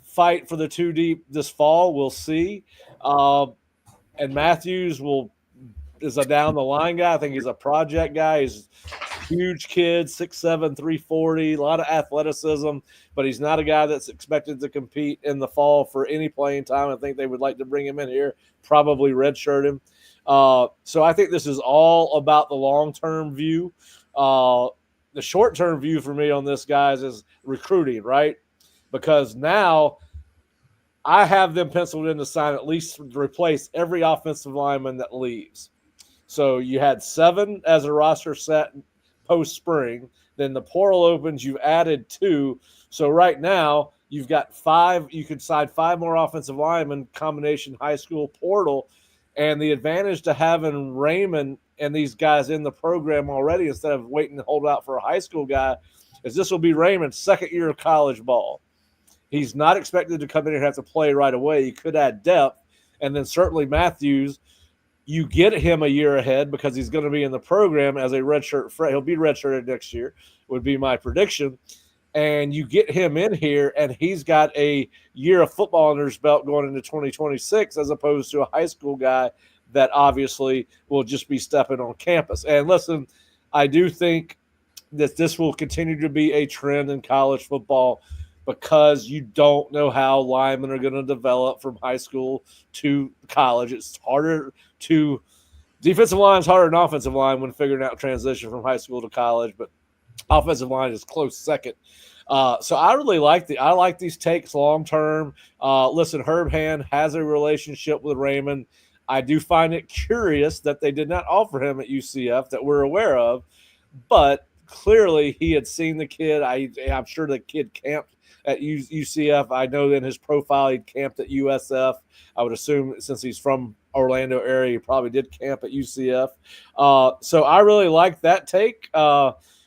fight for the 2 deep this fall. We'll see. And Matthews is a down-the-line guy. I think he's a project guy. He's a huge kid, 6'7", 340, a lot of athleticism, but he's not a guy that's expected to compete in the fall for any playing time. I think they would like to bring him in here, probably redshirt him. So I think this is all about the long-term view. The short-term view for me on this, guys, is recruiting, right? Because now I have them penciled in to sign at least to replace every offensive lineman that leaves. So you had 7 as a roster set post spring. Then the portal opens, you've added 2. So right now you've got 5. You could sign 5 more offensive linemen, combination high school portal. And the advantage to having Raymond and these guys in the program already instead of waiting to hold out for a high school guy is this will be Raymond's second year of college ball. He's not expected to come in and have to play right away. He could add depth. And then certainly Matthews, you get him a year ahead because he's going to be in the program as a redshirt. He'll be redshirted next year, would be my prediction. And you get him in here, and he's got a year of football under his belt going into 2026 as opposed to a high school guy that obviously will just be stepping on campus. And listen, I do think that this will continue to be a trend in college football because you don't know how linemen are going to develop from high school to college. It's harder to – defensive line is harder than offensive line when figuring out transition from high school to college, but offensive line is close second. So I really like these takes long term. Listen, Herb Hand has a relationship with Raymond. I do find it curious that they did not offer him at UCF that we're aware of, but clearly he had seen the kid. I'm sure the kid camped at UCF. I know in his profile he camped at USF. I would assume since he's from Orlando area, he probably did camp at UCF. So I really like that take.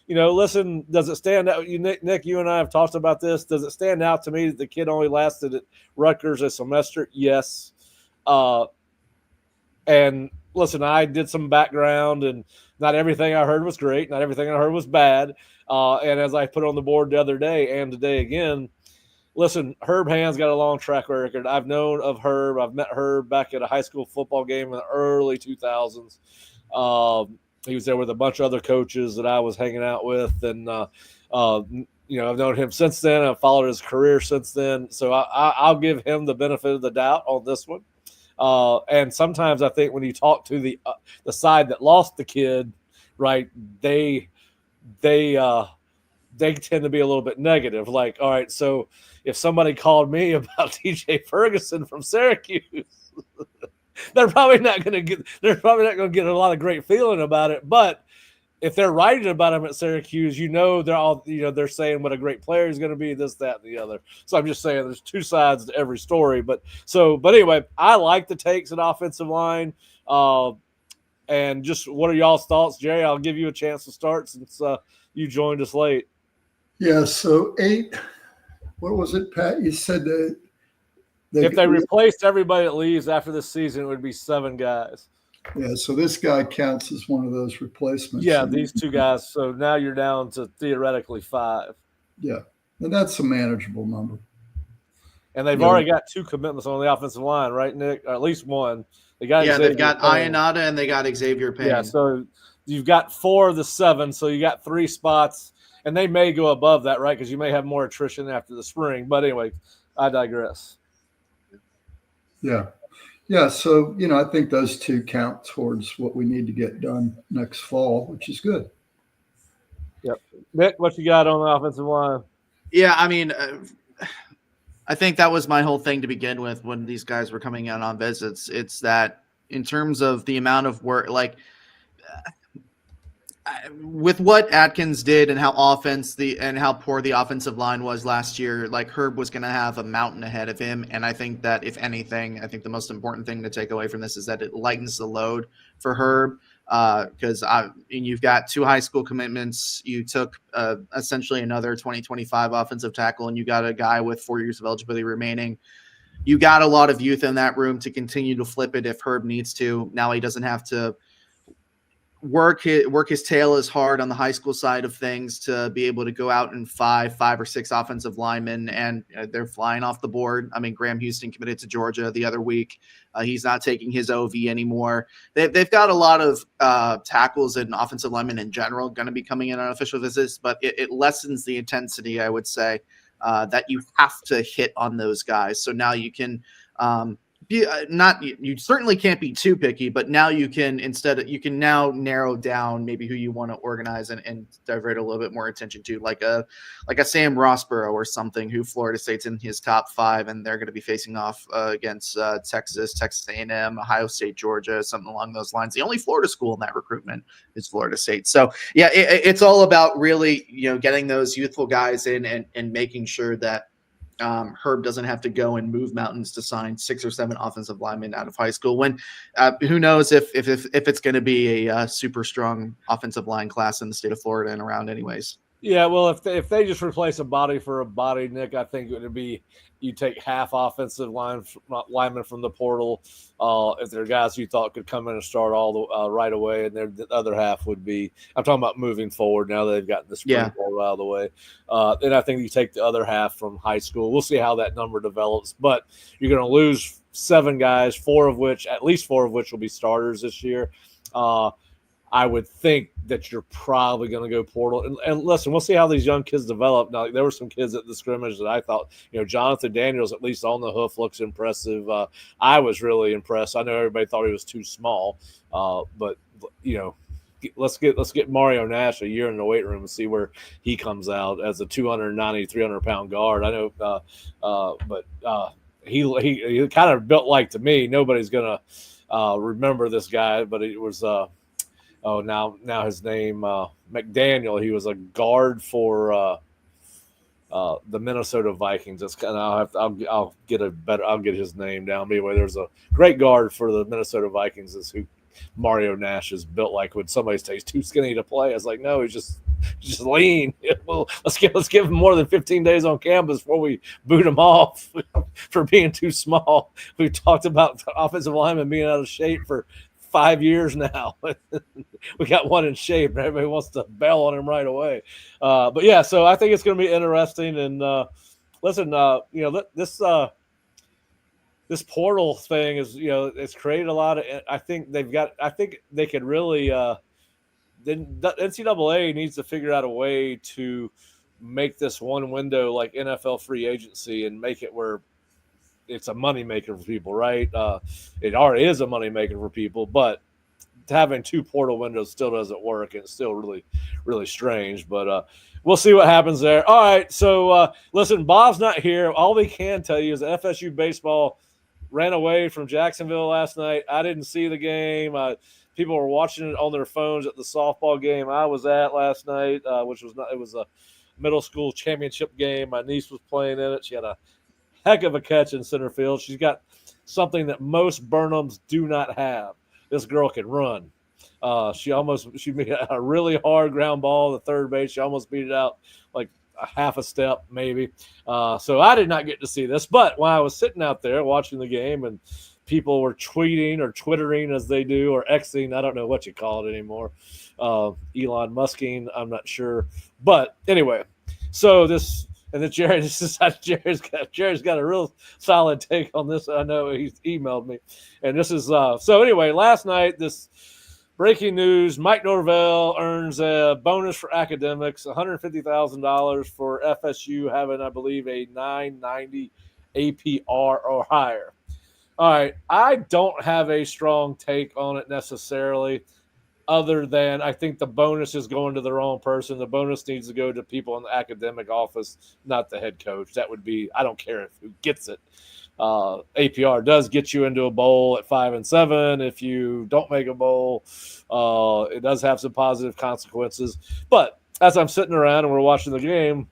Listen, does it stand out? Nick, you and I have talked about this. Does it stand out to me that the kid only lasted at Rutgers a semester? Yes. And listen, I did some background, and not everything I heard was great. Not everything I heard was bad. And as I put on the board the other day and today again, listen, Herb Hand's got a long track record. I've known of Herb. I've met Herb back at a high school football game in the early 2000s. He was there with a bunch of other coaches that I was hanging out with. And, I've known him since then. I've followed his career since then. So I'll give him the benefit of the doubt on this one. And sometimes I think when you talk to the side that lost the kid, right, they tend to be a little bit negative. Like, all right, so if somebody called me about TJ Ferguson from Syracuse, they're probably not going to get a lot of great feeling about it. But if they're writing about him at Syracuse, they're saying what a great player he's going to be, this, that, and the other. So I'm just saying there's two sides to every story. But anyway, I like the takes at offensive line. And just what are y'all's thoughts, Jerry? I'll give you a chance to start since you joined us late. Yeah, so 8. What was it, Pat? You said that if they replaced everybody that leaves after this season, it would be 7 guys. Yeah, so this guy counts as one of those replacements. Yeah, these 2 guys. So now you're down to theoretically 5. Yeah, and that's a manageable number. And they've already got 2 commitments on the offensive line, right, Nick? Or at least one. They've got Ionata and they got Xavier Payne. Yeah, so you've got 4 of the 7, so you got 3 spots. And they may go above that, right, because you may have more attrition after the spring. But anyway, I digress. Yeah. Yeah, so, I think those 2 count towards what we need to get done next fall, which is good. Yep. Nick, what you got on the offensive line? Yeah, I mean, I think that was my whole thing to begin with when these guys were coming in on visits. It's that in terms of the amount of work, like with what Atkins did and how poor the offensive line was last year, like Herb was going to have a mountain ahead of him. And I think that if anything, the most important thing to take away from this is that it lightens the load for Herb. Because you've got 2 high school commitments. You took essentially another 2025 offensive tackle, and you got a guy with 4 years of eligibility remaining. You got a lot of youth in that room to continue to flip it if Herb needs to. Now he doesn't have to work his tail as hard on the high school side of things to be able to go out and 5 or 6 offensive linemen, and they're flying off the board. I mean, Graham Houston committed to Georgia the other week. He's not taking his OV anymore. They've got a lot of tackles and offensive linemen in general going to be coming in on official visits, but it lessens the intensity, I would say, that you have to hit on those guys. So now you can you certainly can't be too picky, but now you can now narrow down maybe who you want to organize and divert a little bit more attention to, like a Sam Rossborough or something, who Florida State's in his top 5, and they're going to be facing off against Texas A&M, Ohio State, Georgia, something along those lines. The only Florida school in that recruitment is Florida State. So yeah, it's all about really getting those youthful guys in and making sure that Herb doesn't have to go and move mountains to sign 6 or 7 offensive linemen out of high school, when who knows if it's going to be a super strong offensive line class in the state of Florida and around anyways. Yeah, well, if they just replace a body for a body, Nick, I think it would be you take half offensive linemen from the portal. If there are guys you thought could come in and start all the right away, and the other half would be, I'm talking about moving forward now that they've gotten the spring ball out of the way. Then I think you take the other half from high school. We'll see how that number develops, but you're going to lose 7 guys, at least four of which will be starters this year. I would think that you're probably going to go portal. And listen, we'll see how these young kids develop. Now, there were some kids at the scrimmage that I thought, Jonathan Daniels, at least on the hoof, looks impressive. I was really impressed. I know everybody thought he was too small, but let's get Mario Nash a year in the weight room and see where he comes out as a 290, 300-pound guard. I know, but he kind of built like, to me, nobody's going to remember this guy, but it was now his name McDaniel. He was a guard for the Minnesota Vikings. That's kind of I'll get his name down. But anyway, there's a great guard for the Minnesota Vikings. Is who Mario Nash is built like. When somebody says too skinny to play, I was like, no, he's just lean. Well, let's give him more than 15 days on campus before we boot him off for being too small. We talked about offensive linemen being out of shape for 5 years now. We got one in shape, and everybody wants to bail on him right away. But yeah, so I think it's going to be interesting. And listen, this portal thing is, it's created a lot of. I think they could really. Then the NCAA needs to figure out a way to make this one window like NFL free agency and make it where it's a moneymaker for people, right? It already is a moneymaker for people, but having 2 portal windows still doesn't work, and it's still really, really strange. But we'll see what happens there. All right, so listen, Bob's not here. All we can tell you is FSU baseball ran away from Jacksonville last night. I didn't see the game. People were watching it on their phones at the softball game I was at last night, it was a middle school championship game. My niece was playing in it. She had a heck of a catch in center field. She's got something that most Burnhams do not have. This girl can run. She made a really hard ground ball to third base. She almost beat it out like a half a step, maybe. So I did not get to see this, but when I was sitting out there watching the game and people were tweeting or twittering as they do, or Xing, I don't know what you call it anymore. Elon Musking, I'm not sure. But anyway, so this. And then Jerry's got a real solid take on this. I know he's emailed me. And this is so anyway, last night, this breaking news: Mike Norvell earns a bonus for academics, $150,000 for FSU having, I believe, a 990 APR or higher. All right, I don't have a strong take on it necessarily, other than I think the bonus is going to the wrong person. The bonus needs to go to people in the academic office, not the head coach. That would be, I don't care who gets it. APR does get you into a bowl at 5-7. If you don't make a bowl, it does have some positive consequences. But as I'm sitting around and we're watching the game,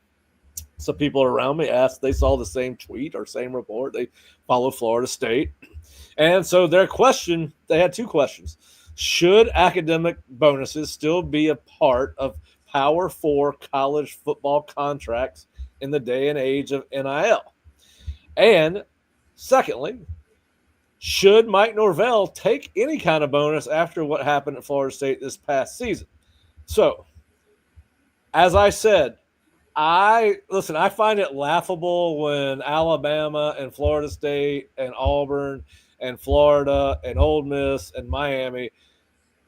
some people around me asked, they saw the same tweet or same report. They follow Florida State. And so they had 2 questions. Should academic bonuses still be a part of Power 4 college football contracts in the day and age of NIL? And secondly, should Mike Norvell take any kind of bonus after what happened at Florida State this past season? So, as I said, I find it laughable when Alabama and Florida State and Auburn and Florida and Ole Miss and Miami,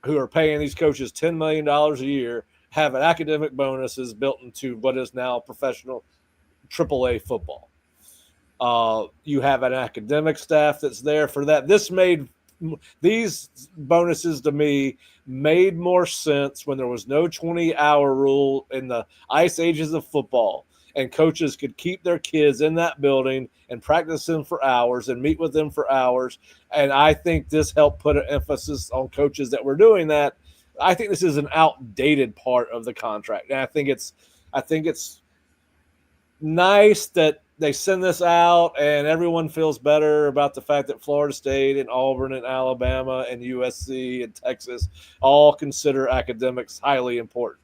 who are paying these coaches $10 million a year, have academic bonuses built into what is now professional AAA football. You have an academic staff that's there for that. These bonuses to me made more sense when there was no 20-hour rule in the ice ages of football, and coaches could keep their kids in that building and practice them for hours and meet with them for hours. And I think this helped put an emphasis on coaches that were doing that. I think this is an outdated part of the contract, and I think it's nice that they send this out and everyone feels better about the fact that Florida State and Auburn and Alabama and USC and Texas all consider academics highly important.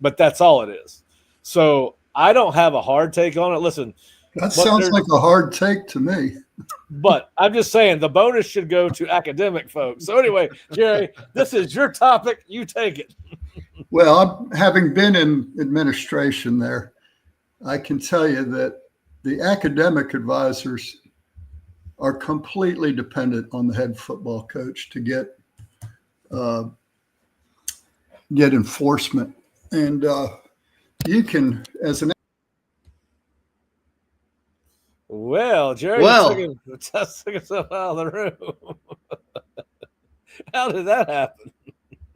But that's all it is. So I don't have a hard take on it. Listen, that sounds like a hard take to me. But I'm just saying the bonus should go to academic folks. So anyway, Jerry, this is your topic. You take it. Well, having been in administration there, I can tell you that the academic advisors are completely dependent on the head football coach to get enforcement. And you can, as an Jerry took himself out of the room. How did that happen?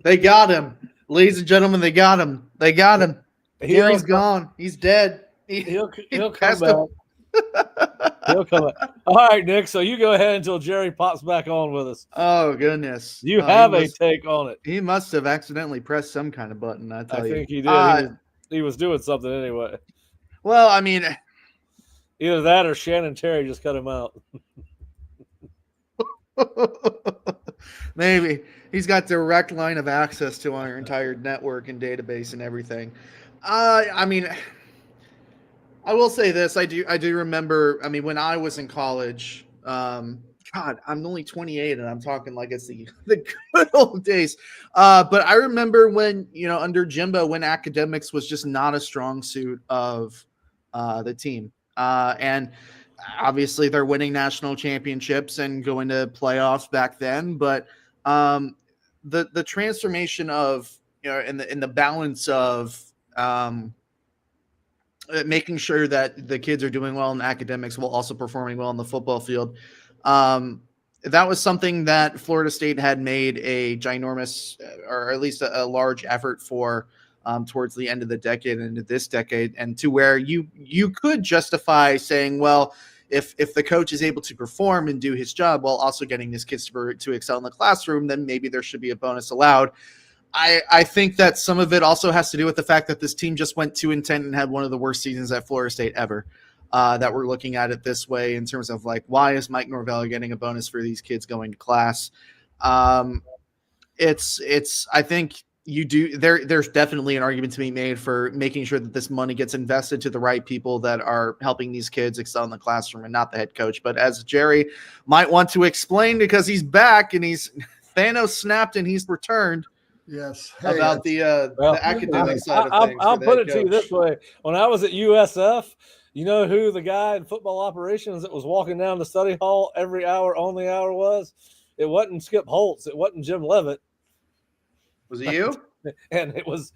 They got him. Ladies and gentlemen, they got him. Gary's gone. He's dead. He'll come back. He'll come back. All right, Nick. So you go ahead until Jerry pops back on with us. Oh goodness! You have a take on it. He must have accidentally pressed some kind of button. I think he did. He was doing something anyway. Well, I mean, either that or Shannon Terry just cut him out. Maybe he's got direct line of access to our entire network and database and everything. I mean, I will say this. I do remember, I mean, when I was in college, God, I'm only 28 and I'm talking like it's the good old days. But I remember when, under Jimbo, when academics was just not a strong suit of the team. And obviously they're winning national championships and going to playoffs back then. But the transformation of, in the balance of making sure that the kids are doing well in academics while also performing well on the football field. That was something that Florida State had made a ginormous, or at least a large effort for towards the end of the decade and into this decade, and to where you could justify saying, well, if the coach is able to perform and do his job while also getting his kids to excel in the classroom, then maybe there should be a bonus allowed. I think that some of it also has to do with the fact that this team just went 2-10 and had one of the worst seasons at Florida State ever. That we're looking at it this way in terms of like, why is Mike Norvell getting a bonus for these kids going to class? I think there's definitely an argument to be made for making sure that this money gets invested to the right people that are helping these kids excel in the classroom and not the head coach. But as Jerry might want to explain, because he's back and Thanos snapped and he's returned. Yes. About the academic side of things. I'll put it to you this way. When I was at USF, you know who the guy in football operations that was walking down the study hall every hour on the hour was? It wasn't Skip Holtz. It wasn't Jim Levitt. Was it you? and it was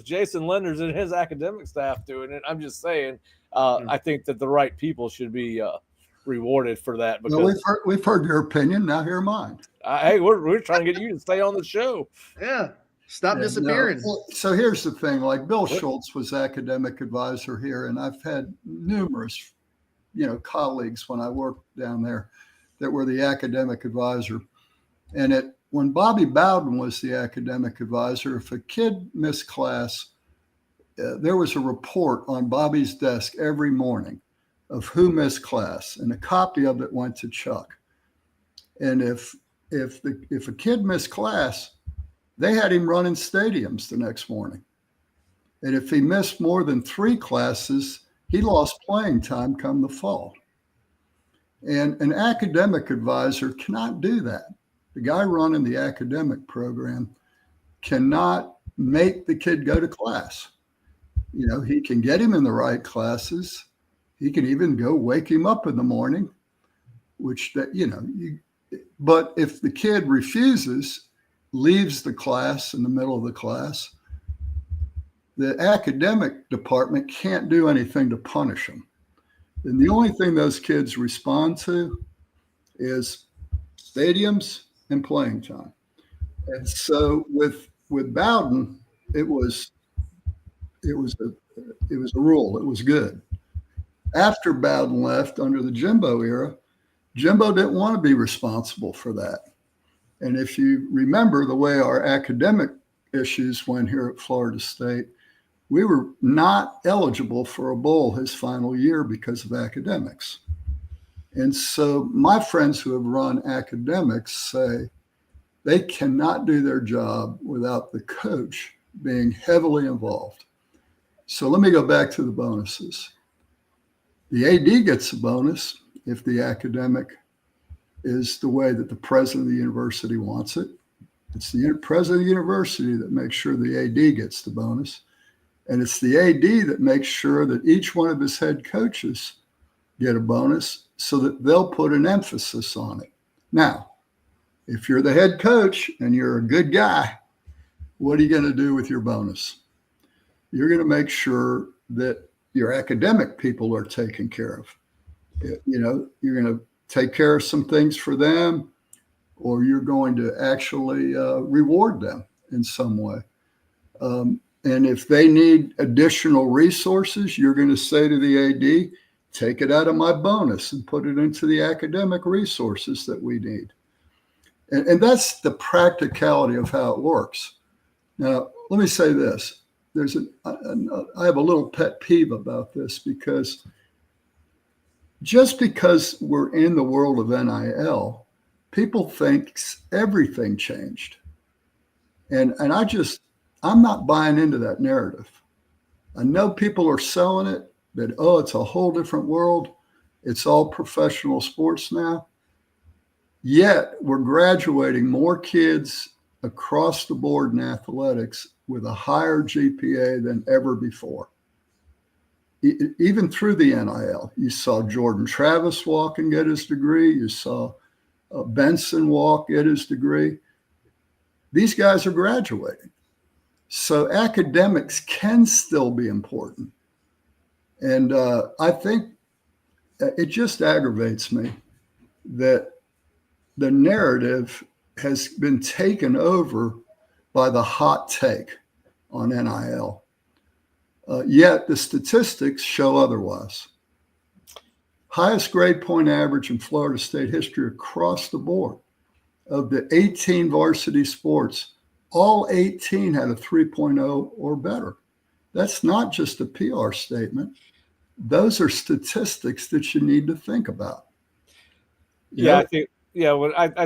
Jason Lenders and his academic staff doing it. I'm just saying, I think that the right people should be rewarded for that. Because we've heard your opinion. Now hear mine. Hey, we're trying to get you to stay on the show. Yeah. Stop disappearing. No. So here's the thing. Like Bill Schultz was academic advisor here, and I've had numerous, colleagues when I worked down there that were the academic advisor. And when Bobby Bowden was the academic advisor, if a kid missed class, there was a report on Bobby's desk every morning of who missed class, and a copy of it went to Chuck. And if a kid missed class, they had him running stadiums the next morning. And if he missed more than 3 classes, he lost playing time come the fall. And an academic advisor cannot do that. The guy running the academic program cannot make the kid go to class. He can get him in the right classes. He can even go wake him up in the morning, but if the kid refuses, leaves the class in the middle of the class, the academic department can't do anything to punish him. And the only thing those kids respond to is stadiums and playing time. And so with Bowden, it was a rule. It was good. After Bowden left under the Jimbo era, Jimbo didn't want to be responsible for that. And if you remember the way our academic issues went here at Florida State, we were not eligible for a bowl his final year because of academics. And so my friends who have run academics say they cannot do their job without the coach being heavily involved. So let me go back to the bonuses. The AD gets a bonus if the academic is the way that the president of the university wants it. It's the president of the university that makes sure the AD gets the bonus. And it's the AD that makes sure that each one of his head coaches get a bonus so that they'll put an emphasis on it. Now, if you're the head coach and you're a good guy, what are you going to do with your bonus? You're going to make sure that your academic people are taken care of. You know, you're going to take care of some things for them, or you're going to actually reward them in some way. And if they need additional resources, you're going to say to the AD, take it out of my bonus and put it into the academic resources that we need. And that's the practicality of how it works. Now, let me say this. I have a little pet peeve about this, because just because we're in the world of NIL, people think everything changed. And I'm not buying into that narrative. I know people are selling it that, oh, it's a whole different world. It's all professional sports now. Yet we're graduating more kids across the board in athletics with a higher GPA than ever before. Even through the NIL, you saw Jordan Travis walk and get his degree. You saw Benson walk, get his degree. These guys are graduating. So academics can still be important. And I think it just aggravates me that the narrative has been taken over by the hot take on NIL. Yet the statistics show otherwise. Highest grade point average in Florida State history across the board. Of the 18 varsity sports, all 18 had a 3.0 or better. That's not just a PR statement. Those are statistics that you need to think about. I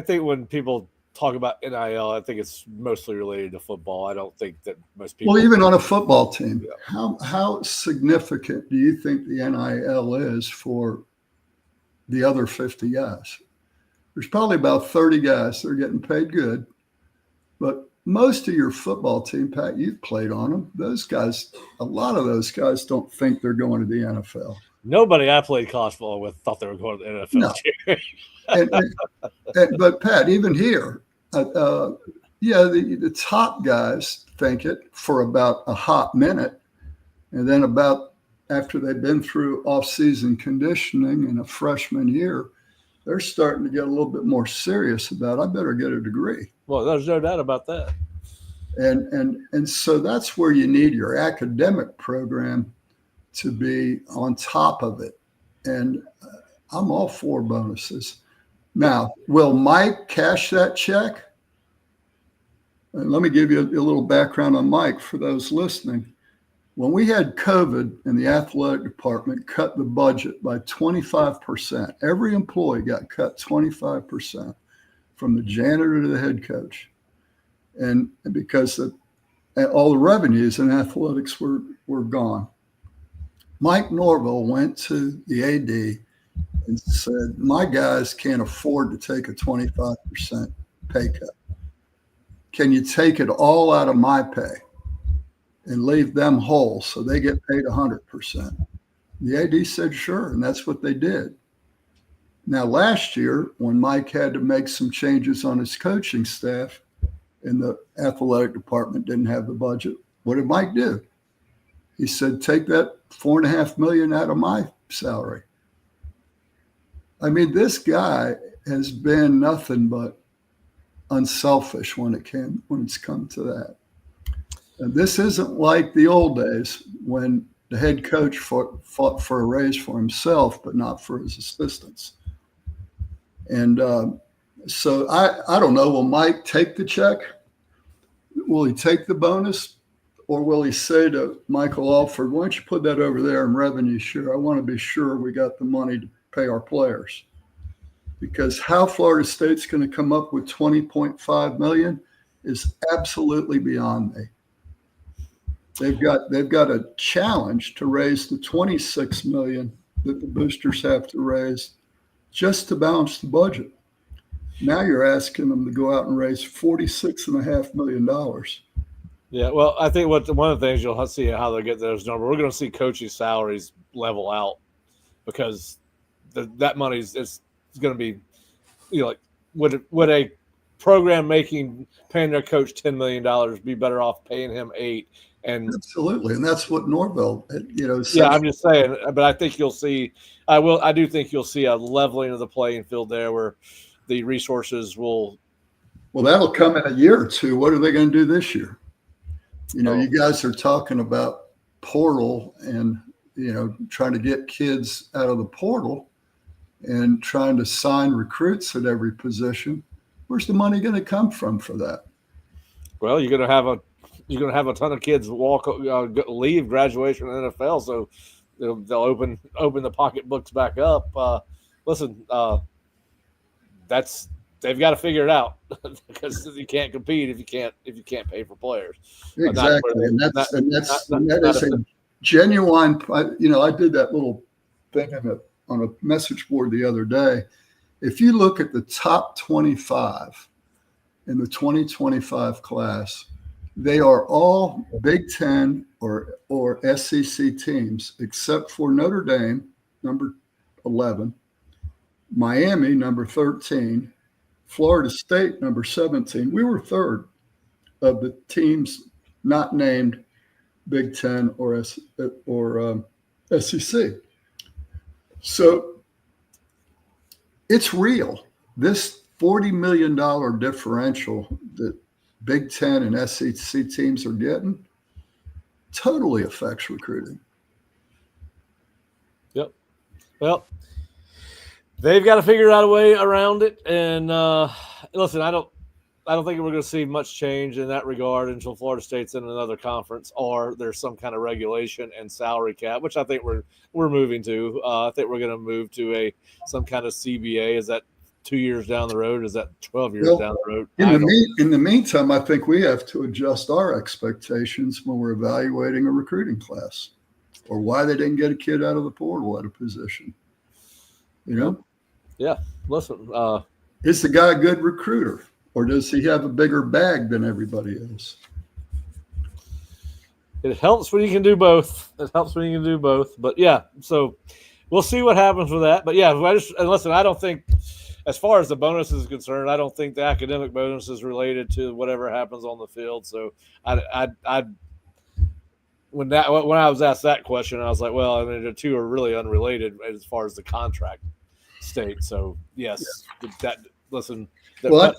think when people talk about NIL, I think it's mostly related to football. I don't think that most people. Well, even on a football team, how significant do you think the NIL is for the other 50 guys? There's probably about 30 guys that are getting paid good, but most of your football team, Pat, you've played on them. Those guys, a lot of those guys don't think they're going to the NFL. Nobody I played college football with thought they were going to the NFL. No. But Pat, even here, the top guys think it for about a hot minute, and then about after they've been through off-season conditioning in a freshman year, they're starting to get a little bit more serious about, I better get a degree. Well, there's no doubt about that. And so that's where you need your academic program to be on top of it. And I'm all for bonuses. Now, will Mike cash that check? And let me give you a little background on Mike for those listening. When we had COVID and the athletic department cut the budget by 25%, every employee got cut 25%, from the janitor to the head coach. And because all the revenues in athletics were gone. Mike Norville went to the AD and said, my guys can't afford to take a 25% pay cut. Can you take it all out of my pay and leave them whole so they get paid 100%? The AD said, sure, and that's what they did. Now, last year, when Mike had to make some changes on his coaching staff and the athletic department didn't have the budget, what did Mike do? He said, take that $4.5 million out of my salary. I mean, this guy has been nothing but unselfish when it's come to that. And this isn't like the old days when the head coach fought for a raise for himself, but not for his assistants. And so I don't know. Will Mike take the check? Will he take the bonus? Or will he say to Michael Alford, why don't you put that over there in revenue share? I want to be sure we got the money to pay our players. Because how Florida State's going to come up with $20.5 million is absolutely beyond me. They've got a challenge to raise the $26 million that the boosters have to raise just to balance the budget. Now you're asking them to go out and raise $46.5 million. Yeah, well, I think one of the things you'll see how they get those numbers, we're going to see coaching salaries level out because that money is going to be, like, would a program paying their coach $10 million be better off paying him $8 million? And absolutely, and that's what Norvell, says. Yeah, I'm just saying, but I think you'll see. I do think you'll see a leveling of the playing field there, where the resources will. Well, that'll come in a year or two. What are they going to do this year? You guys are talking about portal and, trying to get kids out of the portal and trying to sign recruits at every position. Where's the money going to come from for that? Well, you're going to have a ton of kids leave graduation in the NFL, so they'll open the pocketbooks back up. Listen, they've got to figure it out because you can't compete if you can't pay for players. Exactly, and that is a genuine. I did that little thing on a message board the other day. If you look at the top 25 in the 2025 class, they are all Big Ten or SEC teams, except for Notre Dame, number 11, Miami, number 13, Florida State, number 17. We were third of the teams not named Big Ten or SEC. So it's real. This $40 million differential that Big Ten and SEC teams are getting totally affects recruiting. Yep. Well, they've got to figure out a way around it. And listen, I don't think we're going to see much change in that regard until Florida State's in another conference or there's some kind of regulation and salary cap, which I think we're moving to. I think we're going to move to some kind of CBA. Is that 2 years down the road? Is that 12 years down the road? In the meantime, I think we have to adjust our expectations when we're evaluating a recruiting class or why they didn't get a kid out of the portal at a position. Yeah. Listen, is the guy a good recruiter or does he have a bigger bag than everybody else? It helps when you can do both. But yeah, so we'll see what happens with that. But yeah, listen, I don't think, as far as the bonus is concerned, I don't think the academic bonus is related to whatever happens on the field. So when I was asked that question, I was like, well, I mean, the two are really unrelated as far as the contract state. So yes, listen. Well,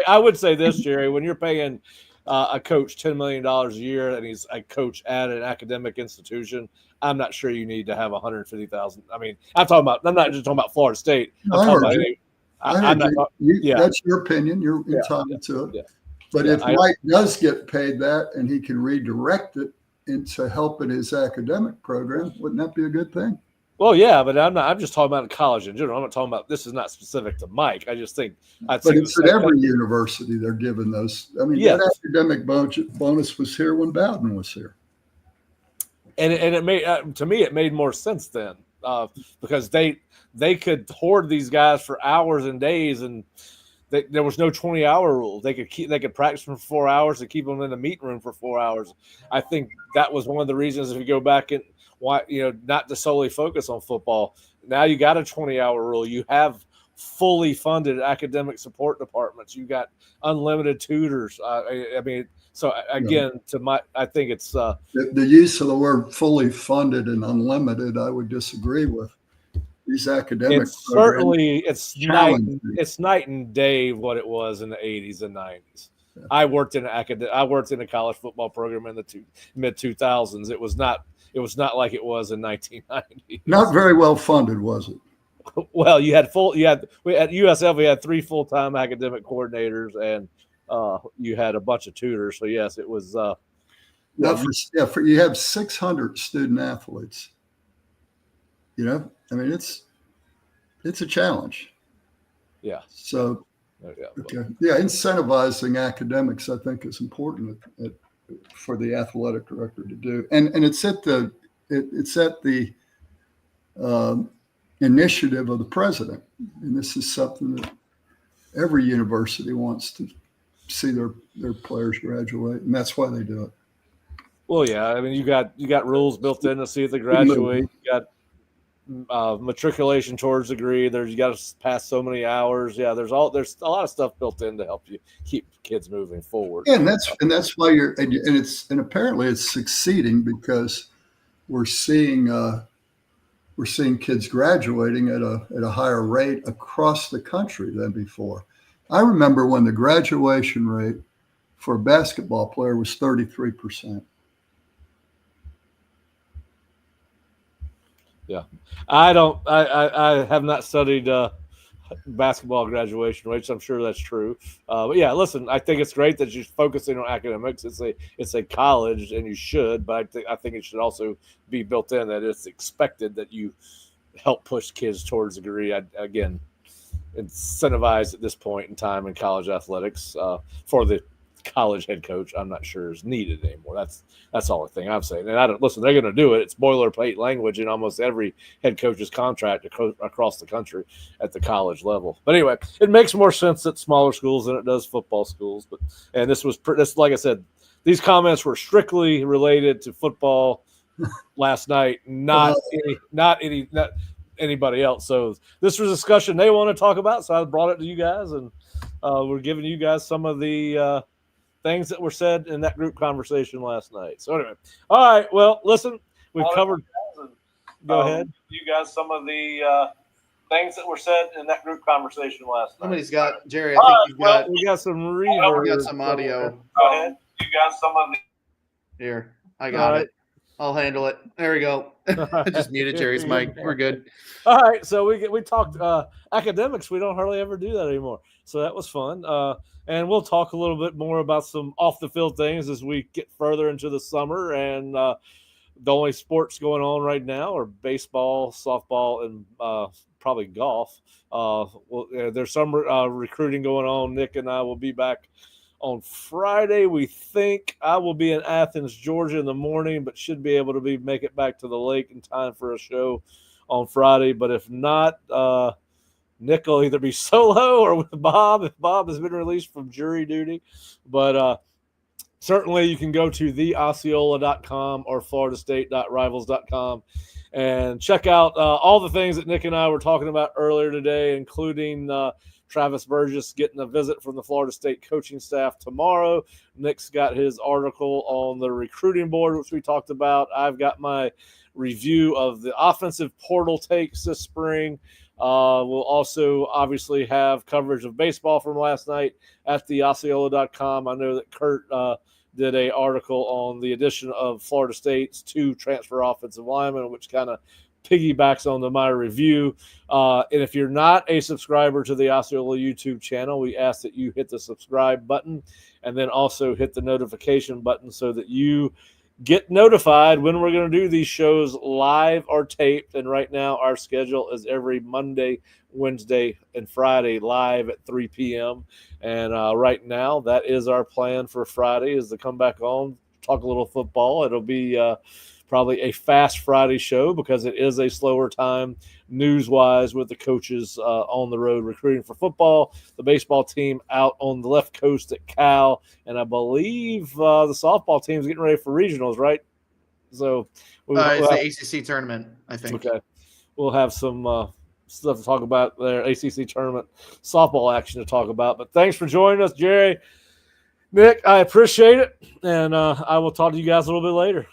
I would say this, Jerry, when you're paying a coach $10 million a year and he's a coach at an academic institution, I'm not sure you need to have 150,000. I mean, I'm not just talking about Florida State. That's your opinion. You're entitled to it. Yeah. But if Mike does get paid that and he can redirect it into helping his academic program, wouldn't that be a good thing? Well, yeah, but I'm just talking about college in general. I'm not talking about, this is not specific to Mike. I just think. But it's at every university they're giving those. I mean, that academic bonus was here when Bowden was here. And it made, to me, it made more sense then because they could hoard these guys for hours and days, and there was no 20-hour rule. They could practice for 4 hours and keep them in the meeting room for 4 hours. I think that was one of the reasons, if you go back and why, not to solely focus on football. Now you got a 20-hour rule. You have fully funded academic support departments. You got unlimited tutors. I mean, so again, I think it's the use of the word fully funded and unlimited, I would disagree with. these academic It's certainly challenge. it's night and day what it was in the 80s and 90s. Yeah. I worked in a college football program in the mid 2000s. It was not like it was in 1990. Not very well funded, was it? Well, at USF we had 3 full-time academic coordinators, and you had a bunch of tutors. So yes, it was. For you have 600 student athletes. I mean, it's a challenge. Yeah. So, incentivizing academics, I think, is important for the athletic director to do, and it's at the initiative of the president, and this is something that every university wants to see their players graduate, and that's why they do it. Well, yeah, I mean, you got rules built in to see if they graduate. You got matriculation towards degree. You got to pass so many hours. Yeah, there's a lot of stuff built in to help you keep kids moving forward. Yeah, and that's why apparently it's succeeding, because we're seeing kids graduating at a higher rate across the country than before. I remember when the graduation rate for a basketball player was 33%. Yeah, I have not studied basketball graduation rates. I'm sure that's true. But yeah, listen, I think it's great that you're focusing on academics. It's a college, and you should. But I think it should also be built in that it's expected that you help push kids towards a degree. Again, incentivized at this point in time in college athletics for the college head coach, I'm not sure is needed anymore. That's all the thing I'm saying. And they're going to do it. It's boilerplate language in almost every head coach's contract across the country at the college level. But anyway, it makes more sense at smaller schools than it does football schools. And this like I said, these comments were strictly related to football last night, not anybody else. So this was a discussion they want to talk about, so I brought it to you guys, and we're giving you guys some of the things that were said in that group conversation last night. So anyway, all right. Well, listen, we've covered. Go ahead. You guys, some of the things that were said in that group conversation last night. Somebody's got Jerry. I think we got some reverb. We got some audio. Go ahead. You got some of the. Here, I got it. I'll handle it. There we go. I just muted Jerry's mic. We're good. All right. So we talked academics. We don't hardly ever do that anymore. So that was fun. And we'll talk a little bit more about some off the field things as we get further into the summer. And the only sports going on right now are baseball, softball, and probably golf. There's some recruiting going on. Nick and I will be back on Friday. We think I will be in Athens, Georgia in the morning, but should be able to make it back to the lake in time for a show on Friday. But if not, Nick will either be solo or with Bob if Bob has been released from jury duty. But certainly you can go to theosceola.com or floridastate.rivals.com and check out all the things that Nick and I were talking about earlier today, including Travis Burgess getting a visit from the Florida State coaching staff tomorrow. Nick's got his article on the recruiting board, which we talked about. I've got my review of the offensive portal takes this spring. We'll also obviously have coverage of baseball from last night at theosceola.com. I know that Kurt did an article on the addition of Florida State's 2 transfer offensive linemen, which kind of piggybacks onto my review. And if you're not a subscriber to the Osceola YouTube channel, we ask that you hit the subscribe button and then also hit the notification button so that you get notified when we're going to do these shows live or taped. And right now our schedule is every Monday, Wednesday, and Friday live at 3 p.m. And right now that is our plan for Friday, is to come back on, talk a little football. It'll be probably a fast Friday show because it is a slower time news-wise with the coaches on the road recruiting for football, the baseball team out on the left coast at Cal, and I believe the softball team is getting ready for regionals, right? So it's the ACC tournament, I think. Okay. We'll have some stuff to talk about there, ACC tournament softball action to talk about. But thanks for joining us, Jerry. Nick, I appreciate it, and I will talk to you guys a little bit later.